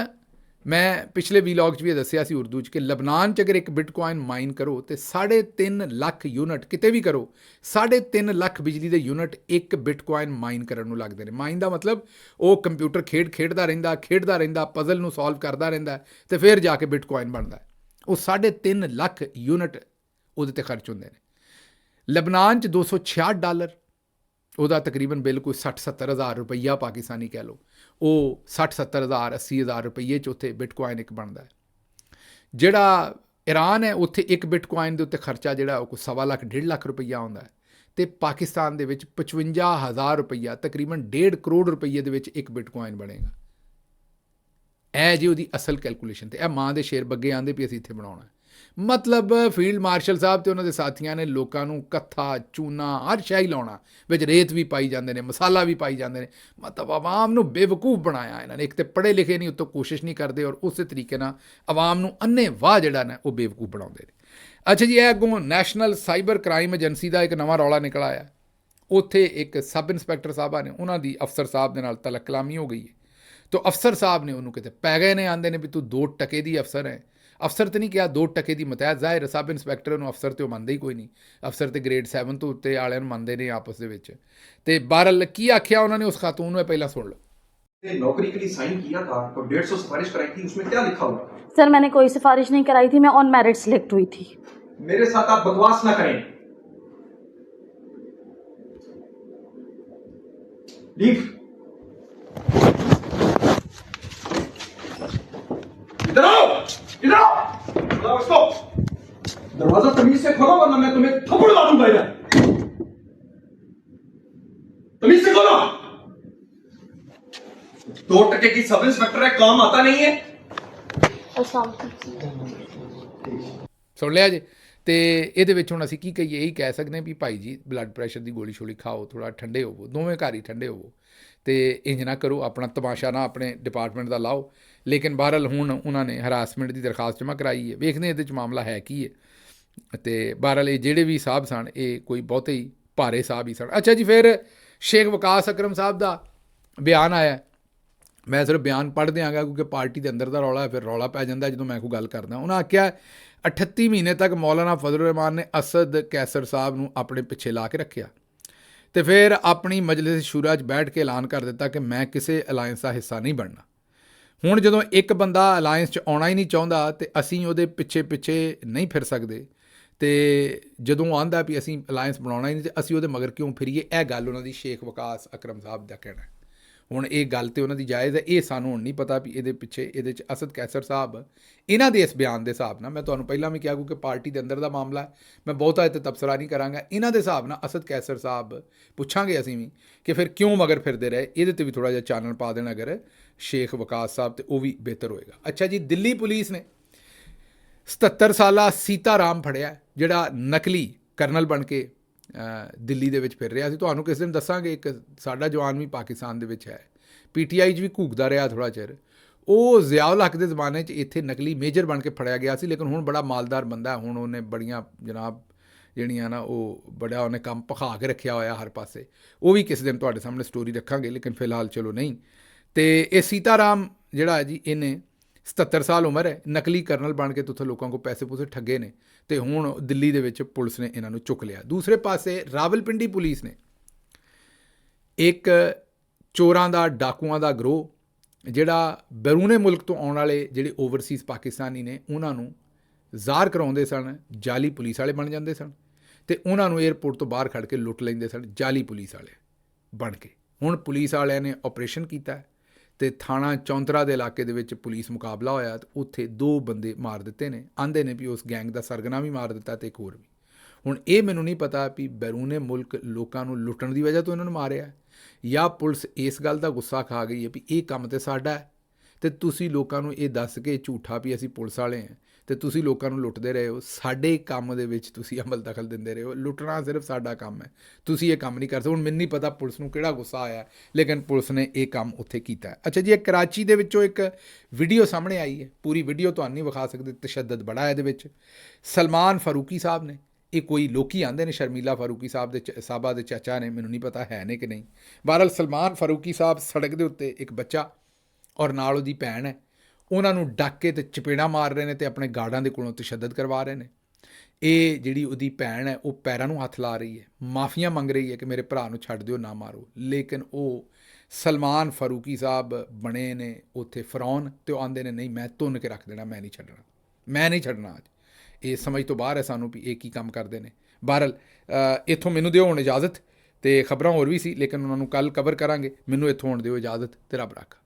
ਮੈਂ ਪਿਛਲੇ ਵੀਲੌਗ 'ਚ ਵੀ ਦੱਸਿਆ ਸੀ ਉਰਦੂ 'ਚ ਕਿ ਲਬਨਾਨ 'ਚ ਅਗਰ 1 ਬਿਟਕੋਇਨ ਮਾਈਨ ਕਰੋ ਤੇ 3.5 ਲੱਖ ਯੂਨਿਟ, ਕਿਤੇ ਵੀ ਕਰੋ 3.5 ਲੱਖ ਬਿਜਲੀ ਦੇ ਯੂਨਿਟ 1 ਬਿਟਕੋਇਨ ਮਾਈਨ ਕਰਨ ਨੂੰ ਲੱਗਦੇ ਨੇ। ਮਾਈਨ ਦਾ ਮਤਲਬ ਉਹ ਕੰਪਿਊਟਰ ਖੇਡਦਾ ਰਹਿੰਦਾ, ਪਜ਼ਲ ਨੂੰ ਸੋਲਵ ਕਰਦਾ ਰਹਿੰਦਾ ਤੇ ਫਿਰ ਜਾ ਕੇ ਬਿਟਕੋਇਨ ਬਣਦਾ। ਉਹ 3.5 ਲੱਖ ਯੂਨਿਟ ਉਹਦੇ 'ਤੇ ਖਰਚ ਹੁੰਦੇ ਨੇ। ਲਬਨਾਨ 'ਚ $266, ਉਹਦਾ ਤਕਰੀਬਨ ਬਿੱਲ ਕੋਈ 60-70 ਹਜ਼ਾਰ ਰੁਪਈਆ ਪਾਕਿਸਤਾਨੀ ਕਹਿ ਲਓ, ਉਹ 60-70 ਹਜ਼ਾਰ 80 ਹਜ਼ਾਰ ਰੁਪਈਏ 'ਚ ਉੱਥੇ ਬਿਟਕੋਇਨ ਇੱਕ ਬਣਦਾ ਹੈ। ਜਿਹੜਾ ਈਰਾਨ ਹੈ ਉੱਥੇ 1 ਬਿਟਕੋਇਨ ਦੇ ਉੱਤੇ ਖਰਚਾ ਜਿਹੜਾ ਉਹ ਕੋਈ 1.25 ਲੱਖ 1.5 ਲੱਖ ਰੁਪਈਆ ਆਉਂਦਾ ਹੈ, ਅਤੇ ਪਾਕਿਸਤਾਨ ਦੇ ਵਿੱਚ 55,000 ਰੁਪਈਆ, ਤਕਰੀਬਨ 1.5 ਕਰੋੜ ਰੁਪਈਏ ਦੇ ਵਿੱਚ 1 ਬਿਟਕੋਇਨ ਬਣੇਗਾ। ਇਹ ਜੀ ਉਹਦੀ ਅਸਲ ਕੈਲਕੂਲੇਸ਼ਨ। ਤੇ ਇਹ ਮਾਂ ਦੇ ਸ਼ੇਰ ਬੱਗੇ ਆਂਦੇ ਵੀ ਅਸੀਂ ਇੱਥੇ ਬਣਾਉਣਾ। ਮਤਲਬ ਫੀਲਡ ਮਾਰਸ਼ਲ ਸਾਹਿਬ ਤੇ ਉਹਨਾਂ ਦੇ ਸਾਥੀਆਂ ਨੇ ਲੋਕਾਂ ਨੂੰ ਕੱਥਾ ਚੂਨਾ ਹਰ ਸ਼ੈ ਹੀ ਲਾਉਣਾ, ਵਿੱਚ ਰੇਤ ਵੀ ਪਾਈ ਜਾਂਦੇ ਨੇ, ਮਸਾਲਾ ਵੀ ਪਾਈ ਜਾਂਦੇ ਨੇ। ਮਤਲਬ ਆਵਾਮ ਨੂੰ ਬੇਵਕੂਫ ਬਣਾਇਆ ਇਹਨਾਂ ਨੇ। ਇੱਕ ਤਾਂ ਪੜ੍ਹੇ ਲਿਖੇ ਨਹੀਂ, ਉੱਤੋਂ ਕੋਸ਼ਿਸ਼ ਨਹੀਂ ਕਰਦੇ, ਔਰ ਉਸੇ ਤਰੀਕੇ ਨਾਲ ਆਵਾਮ ਨੂੰ ਅੰਨੇ ਵਾਹ ਜਿਹੜਾ ਨਾ ਉਹ ਬੇਵਕੂਫ ਬਣਾਉਂਦੇ ਨੇ। ਅੱਛਾ ਜੀ, ਇਹ ਅੱਗੋਂ ਨੈਸ਼ਨਲ ਸਾਈਬਰ ਕ੍ਰਾਈਮ ਏਜੰਸੀ ਦਾ ਇੱਕ ਨਵਾਂ ਰੌਲਾ ਨਿਕਲ ਆਇਆ। ਉੱਥੇ ਇੱਕ ਸਬ ਇੰਸਪੈਕਟਰ ਸਾਹਿਬਾਂ ਨੇ, ਉਹਨਾਂ ਦੀ ਅਫਸਰ ਸਾਹਿਬ ਦੇ ਨਾਲ ਤਲਕ ਕਲਾਮੀ ਹੋ ਗਈ ਹੈ। ਤਾਂ ਅਫਸਰ ਸਾਹਿਬ ਨੇ ਉਹਨੂੰ ਕਿਤੇ ਪੈ ਗਏ ਨੇ, ਆਂਦੇ ਨੇ ਵੀ ਤੂੰ 2 ਟਕੇ ਦੀ ਅਫਸਰ ਹੈ। ਅਫਸਰ ਤੇ ਨਹੀਂ ਕਿਹਾ, 2 ਟਕੇ ਦੀ ਮਤਹਿਤ। ਜ਼ਾਹਿਰ ਸਬ ਇੰਸਪੈਕਟਰ ਨੂੰ ਅਫਸਰ ਤੇ ਉਹ ਮੰਨਦੇ ਹੀ ਕੋਈ ਨਹੀਂ। ਅਫਸਰ ਤੇ ਗ੍ਰੇਡ 7 ਤੋਂ ਉੱਤੇ ਵਾਲਿਆਂ ਨੂੰ ਮੰਨਦੇ ਨੇ ਆਪਸ ਦੇ ਵਿੱਚ। ਤੇ ਬਹਰਹਾਲ ਕੀ ਆਖਿਆ ਉਹਨਾਂ ਨੇ ਉਸ ਖਾਤੂਨ ਨੂੰ, ਪਹਿਲਾਂ ਸੁਣ लो। नौकरी के लिए साइन किया था और 150 सिफारिश कराई थी, उसमें क्या लिखा हुआ? सर मैंने कोई सिफारिश नहीं कराई थी, मैं ऑन मेरिट सिलेक्ट हुई थी। मेरे साथ आप बकवास ना करें। लीव। इधर आओ, इधर आओ, बुलाओ इसको। दरवाजा तमीज से खोलो वरना मैं तुम्हें थप्पड़ मारूंगा। इधर तमीज से खोलो। 2 टके की सब इंस्पेक्टर है, काम आता नहीं है। ਸੁਣ ਲਿਆ ਜੀ। ਤੇ ਇਹਦੇ ਵਿੱਚ ਹੁਣ ਅਸੀਂ ਕੀ ਕਹੀਏ, ਇਹੀ ਕਹਿ ਸਕਦੇ ਹਾਂ ਵੀ ਭਾਈ ਜੀ ਬਲੱਡ ਪ੍ਰੈਸ਼ਰ ਦੀ ਗੋਲੀ ਛੋਲੀ ਖਾਓ, ਥੋੜ੍ਹਾ ਠੰਡੇ ਹੋਵੋ, ਦੋਵੇਂ ਘਰ ਹੀ ਠੰਡੇ ਹੋਵੋ, ਅਤੇ ਇੰਜ ਨਾ ਕਰੋ, ਆਪਣਾ ਤਮਾਸ਼ਾ ਨਾ ਆਪਣੇ ਡਿਪਾਰਟਮੈਂਟ ਦਾ ਲਾਓ। ਲੇਕਿਨ ਬਹਰਹਾਲ ਹੁਣ ਉਹਨਾਂ ਨੇ ਹਰਾਸਮੈਂਟ ਦੀ ਦਰਖਾਸਤ ਜਮ੍ਹਾਂ ਕਰਾਈ ਹੈ। ਵੇਖਦੇ ਇਹਦੇ 'ਚ ਮਾਮਲਾ ਹੈ ਕੀ ਹੈ। ਅਤੇ ਬਹਰਹਾਲ ਇਹ ਜਿਹੜੇ ਵੀ ਸਾਹਿਬ ਸਨ ਇਹ ਕੋਈ ਬਹੁਤੇ ਹੀ ਭਾਰੇ ਸਾਹਿਬ ਹੀ ਸਨ। ਅੱਛਾ ਜੀ, ਫਿਰ ਸ਼ੇਖ ਵਕਾਸ ਅਕਰਮ ਸਾਹਿਬ ਦਾ ਬਿਆਨ ਆਇਆ। ਮੈਂ ਸਿਰਫ ਬਿਆਨ ਪੜ੍ਹ ਦਿਆਂਗਾ ਕਿਉਂਕਿ ਪਾਰਟੀ ਦੇ ਅੰਦਰ ਦਾ ਰੌਲਾ ਹੈ, ਫਿਰ ਰੌਲਾ ਪੈ ਜਾਂਦਾ ਜਦੋਂ ਮੈਂ ਕੋਈ ਗੱਲ ਕਰਦਾ। ਉਹਨਾਂ ਆਖਿਆ 38 ਮਹੀਨੇ ਤੱਕ ਮੌਲਾਨਾ ਫਜ਼ਲ ਰਹਿਮਾਨ ਨੇ ਅਸਦ ਕੈਸਰ ਸਾਹਿਬ ਨੂੰ ਆਪਣੇ ਪਿੱਛੇ ਲਾ ਕੇ ਰੱਖਿਆ ਅਤੇ ਫਿਰ ਆਪਣੀ ਮਜਲਿਸ ਸ਼ੂਰਾ 'ਚ ਬੈਠ ਕੇ ਐਲਾਨ ਕਰ ਦਿੱਤਾ ਕਿ ਮੈਂ ਕਿਸੇ ਅਲਾਇੰਸ ਦਾ ਹਿੱਸਾ ਨਹੀਂ ਬਣਨਾ। ਹੁਣ ਜਦੋਂ ਇੱਕ ਬੰਦਾ ਅਲਾਇੰਸ 'ਚ ਆਉਣਾ ਹੀ ਨਹੀਂ ਚਾਹੁੰਦਾ ਅਤੇ ਅਸੀਂ ਉਹਦੇ ਪਿੱਛੇ ਨਹੀਂ ਫਿਰ ਸਕਦੇ, ਅਤੇ ਜਦੋਂ ਆਉਂਦਾ ਵੀ ਅਸੀਂ ਅਲਾਇੰਸ ਬਣਾਉਣਾ ਹੀ ਨਹੀਂ ਅਤੇ ਅਸੀਂ ਉਹਦੇ ਮਗਰ ਕਿਉਂ ਫਿਰੀਏ, ਇਹ ਗੱਲ ਉਹਨਾਂ ਦੀ ਸ਼ੇਖ ਵਕਾਸ ਅਕਰਮ ਸਾਹਿਬ ਦਾ ਕਹਿਣਾ। ਹੁਣ ਇਹ ਗੱਲ ਤਾਂ ਉਹਨਾਂ ਦੀ ਜਾਇਜ਼ ਹੈ, ਇਹ ਸਾਨੂੰ ਹੁਣ ਨਹੀਂ ਪਤਾ ਵੀ ਇਹਦੇ ਪਿੱਛੇ ਇਹਦੇ 'ਚ ਅਸਦ ਕੈਸਰ ਸਾਹਿਬ ਇਹਨਾਂ ਦੇ ਇਸ ਬਿਆਨ ਦੇ ਹਿਸਾਬ ਨਾਲ, ਮੈਂ ਤੁਹਾਨੂੰ ਪਹਿਲਾਂ ਵੀ ਕਿਹਾ ਕਿਉਂਕਿ ਪਾਰਟੀ ਦੇ ਅੰਦਰ ਦਾ ਮਾਮਲਾ ਹੈ, ਮੈਂ ਬਹੁਤਾ ਇੱਥੇ ਤਬਸਰਾ ਨਹੀਂ ਕਰਾਂਗਾ। ਇਹਨਾਂ ਦੇ ਹਿਸਾਬ ਨਾਲ ਅਸਦ ਕੈਸਰ ਸਾਹਿਬ ਪੁੱਛਾਂਗੇ ਅਸੀਂ ਵੀ ਕਿ ਫਿਰ ਕਿਉਂ ਮਗਰ ਫਿਰਦੇ ਰਹੇ, ਇਹਦੇ 'ਤੇ ਵੀ ਥੋੜ੍ਹਾ ਜਿਹਾ ਚਾਨਣ ਪਾ ਦੇਣਾ ਅਗਰ ਸ਼ੇਖ ਵਕਾਸ ਸਾਹਿਬ, ਤੇ ਉਹ ਵੀ ਬਿਹਤਰ ਹੋਏਗਾ। ਅੱਛਾ ਜੀ, ਦਿੱਲੀ ਪੁਲਿਸ ਨੇ 77 ਸਾਲਾ ਸੀਤਾਰਾਮ ਫੜਿਆ, ਜਿਹੜਾ ਨਕਲੀ ਕਰਨਲ ਬਣ ਕੇ ਦਿੱਲੀ ਦੇ ਵਿੱਚ ਫਿਰ ਰਿਹਾ ਸੀ। ਤੁਹਾਨੂੰ ਕਿਸੇ ਦਿਨ ਦੱਸਾਂਗੇ, ਇੱਕ ਸਾਡਾ ਜਵਾਨ ਵੀ ਪਾਕਿਸਤਾਨ ਦੇ ਵਿੱਚ ਹੈ, PTI 'ਚ ਵੀ ਘੂਕਦਾ ਰਿਹਾ ਥੋੜ੍ਹਾ ਚਿਰ। ਉਹ ਜ਼ਿਆਉਲ ਹੱਕ ਦੇ ਜ਼ਮਾਨੇ 'ਚ ਇੱਥੇ ਨਕਲੀ ਮੇਜਰ ਬਣ ਕੇ ਫੜਿਆ ਗਿਆ ਸੀ, ਲੇਕਿਨ ਹੁਣ ਬੜਾ ਮਾਲਦਾਰ ਬੰਦਾ। ਹੁਣ ਉਹਨੇ ਬੜੀਆਂ ਜਨਾਬ ਜਿਹੜੀਆਂ ਨਾ ਉਹ ਬੜਾ ਉਹਨੇ ਕੰਮ ਭਖਾ ਕੇ ਰੱਖਿਆ ਹੋਇਆ ਹਰ ਪਾਸੇ। ਉਹ ਵੀ ਕਿਸੇ ਦਿਨ ਤੁਹਾਡੇ ਸਾਹਮਣੇ ਸਟੋਰੀ ਰੱਖਾਂਗੇ, ਲੇਕਿਨ ਫਿਲਹਾਲ ਚਲੋ ਨਹੀਂ। ਅਤੇ ਇਹ ਸੀਤਾਰਾਮ ਜਿਹੜਾ ਹੈ ਜੀ, ਇਹਨੇ 77 ਸਾਲ ਉਮਰ ਹੈ, ਨਕਲੀ ਕਰਨਲ ਬਣ ਕੇ ਉੱਥੇ ਲੋਕਾਂ ਕੋਲ ਪੈਸੇ ਪੂਸੇ ਠੱਗੇ ਨੇ, ਅਤੇ ਹੁਣ ਦਿੱਲੀ ਦੇ ਵਿੱਚ ਪੁਲਿਸ ਨੇ ਇਹਨਾਂ ਨੂੰ ਚੁੱਕ ਲਿਆ। ਦੂਸਰੇ ਪਾਸੇ ਰਾਵਲਪਿੰਡੀ ਪੁਲਿਸ ਨੇ ਇੱਕ ਚੋਰਾਂ ਦਾ, ਡਾਕੂਆਂ ਦਾ ਗਰੋਹ, ਜਿਹੜਾ ਬੈਰੂਨੇ ਮੁਲਕ ਤੋਂ ਆਉਣ ਵਾਲੇ ਜਿਹੜੇ ਓਵਰਸੀਜ਼ ਪਾਕਿਸਤਾਨੀ ਨੇ ਉਹਨਾਂ ਨੂੰ ਜ਼ਾਹਰ ਕਰਾਉਂਦੇ ਸਨ, ਜਾਲੀ ਪੁਲਿਸ ਵਾਲੇ ਬਣ ਜਾਂਦੇ ਸਨ, ਅਤੇ ਉਹਨਾਂ ਨੂੰ ਏਅਰਪੋਰਟ ਤੋਂ ਬਾਹਰ ਖੜ੍ਹ ਕੇ ਲੁੱਟ ਲੈਂਦੇ ਸਨ, ਜਾਲੀ ਪੁਲਿਸ ਵਾਲੇ ਬਣ ਕੇ। ਹੁਣ ਪੁਲਿਸ ਵਾਲਿਆਂ ਨੇ ਆਪਰੇਸ਼ਨ ਕੀਤਾ ਅਤੇ ਥਾਣਾ ਚੌਂਤਰਾ ਦੇ ਇਲਾਕੇ ਦੇ ਵਿੱਚ ਪੁਲਿਸ ਮੁਕਾਬਲਾ ਹੋਇਆ, ਅਤੇ ਉੱਥੇ 2 ਬੰਦੇ ਮਾਰ ਦਿੱਤੇ ਨੇ। ਆਂਦੇ ਨੇ ਵੀ ਉਸ ਗੈਂਗ ਦਾ ਸਰਗਨਾ ਵੀ ਮਾਰ ਦਿੱਤਾ ਅਤੇ ਇੱਕ ਹੋਰ ਵੀ। ਹੁਣ ਇਹ ਮੈਨੂੰ ਨਹੀਂ ਪਤਾ ਵੀ ਬੈਰੂਨੇ ਮੁਲਕ ਲੋਕਾਂ ਨੂੰ ਲੁੱਟਣ ਦੀ ਵਜ੍ਹਾ ਤੋਂ ਇਹਨਾਂ ਨੂੰ ਮਾਰਿਆ, ਜਾਂ ਪੁਲਿਸ ਇਸ ਗੱਲ ਦਾ ਗੁੱਸਾ ਖਾ ਗਈ ਹੈ ਵੀ ਇਹ ਕੰਮ ਤਾਂ ਸਾਡਾ ਹੈ, ਅਤੇ ਤੁਸੀਂ ਲੋਕਾਂ ਨੂੰ ਇਹ ਦੱਸ ਕੇ ਝੂਠਾ ਵੀ ਅਸੀਂ ਪੁਲਿਸ ਵਾਲੇ ਹਾਂ, ਤੇ ਤੁਸੀਂ ਲੋਕਾਂ ਨੂੰ ਲੁੱਟਦੇ ਰਹੇ ਹੋ। ਸਾਡੇ ਕੰਮ ਦੇ ਵਿੱਚ ਤੁਸੀਂ ਅਮਲ ਦਖਲ ਦਿੰਦੇ ਰਹੇ ਹੋ। ਲੁੱਟਣਾ ਸਿਰਫ ਸਾਡਾ ਕੰਮ ਹੈ, ਤੁਸੀਂ ਇਹ ਕੰਮ ਨਹੀਂ ਕਰ ਸਕਦੇ। ਹੁਣ ਮੈਨੂੰ ਨਹੀਂ ਪਤਾ ਪੁਲਿਸ ਨੂੰ ਕਿਹੜਾ ਗੁੱਸਾ ਆਇਆ, ਲੇਕਿਨ ਪੁਲਿਸ ਨੇ ਇਹ ਕੰਮ ਉੱਥੇ ਕੀਤਾ ਹੈ। ਅੱਛਾ ਜੀ, ਇਹ ਕਰਾਚੀ ਦੇ ਵਿੱਚੋਂ ਇੱਕ ਵੀਡੀਓ ਸਾਹਮਣੇ ਆਈ ਹੈ, ਪੂਰੀ ਵੀਡੀਓ ਤੁਹਾਨੂੰ ਨਹੀਂ ਵਿਖਾ ਸਕਦੇ, ਤਸ਼ੱਦਦ ਬੜਾ ਹੈ ਇਹਦੇ ਵਿੱਚ। ਸਲਮਾਨ ਫਾਰੂਕੀ ਸਾਹਿਬ ਨੇ, ਇਹ ਕੋਈ ਲੋਕੀ ਆਂਦੇ ਨੇ ਸ਼ਰਮੀਲਾ ਫਾਰੂਕੀ ਸਾਹਿਬ ਦੇ ਸਾਹਿਬਾ ਦੇ ਚਾਚਾ ਨੇ, ਮੈਨੂੰ ਨਹੀਂ ਪਤਾ ਹੈ ਨੇ ਕਿ ਨਹੀਂ। ਬਹਰਹਾਲ ਸਲਮਾਨ ਫਾਰੂਕੀ ਸਾਹਿਬ ਸੜਕ ਦੇ ਉੱਤੇ ਇੱਕ ਬੱਚਾ ਔਰ ਨਾਲ ਉਹਦੀ ਭੈਣ ਹੈ, ਉਹਨਾਂ ਨੂੰ ਡੱਕ ਕੇ ਤੇ ਚਪੇੜਾਂ ਮਾਰ ਰਹੇ ਨੇ ਤੇ ਆਪਣੇ ਗਾਰਡਾਂ ਦੇ ਕੋਲੋਂ ਤਸ਼ੱਦਦ ਕਰਵਾ ਰਹੇ ਨੇ। ਇਹ ਜਿਹੜੀ ਉਹਦੀ ਭੈਣ ਹੈ ਉਹ ਪੈਰਾਂ ਨੂੰ ਹੱਥ ਲਾ ਰਹੀ ਹੈ, ਮਾਫੀਆਂ ਮੰਗ ਰਹੀ ਹੈ ਕਿ ਮੇਰੇ ਭਰਾ ਨੂੰ ਛੱਡ ਦਿਓ, ਨਾ ਮਾਰੋ। ਲੇਕਿਨ ਉਹ ਸਲਮਾਨ ਫਾਰੂਕੀ ਸਾਹਿਬ ਬਣੇ ਨੇ ਉੱਥੇ ਫਰੌਨ, ਤੇ ਉਹ ਆਂਦੇ ਨੇ ਨਹੀਂ ਮੈਂ ਧੁੰਨ ਕੇ ਰੱਖ ਦੇਣਾ, ਮੈਂ ਨਹੀਂ ਛੱਡਣਾ, ਮੈਂ ਨਹੀਂ ਛੱਡਣਾ। ਅੱਜ ਇਹ ਸਮਝ ਤੋਂ ਬਾਹਰ ਹੈ ਸਾਨੂੰ ਵੀ ਇਹ ਕੀ ਕੰਮ ਕਰਦੇ ਨੇ। ਬਹਰਹਾਲ ਇੱਥੋਂ ਮੈਨੂੰ ਦਿਓ ਹੁਣ ਇਜਾਜ਼ਤ, ਤੇ ਖਬਰਾਂ ਹੋਰ ਵੀ ਸੀ ਲੇਕਿਨ ਉਹਨਾਂ ਨੂੰ ਕੱਲ੍ਹ ਕਵਰ ਕਰਾਂਗੇ। ਮੈਨੂੰ ਇੱਥੋਂ ਹੁਣ ਦਿਓ ਇਜਾਜ਼ਤ, ਤੇ ਰੱਬ ਰੱਖਾ।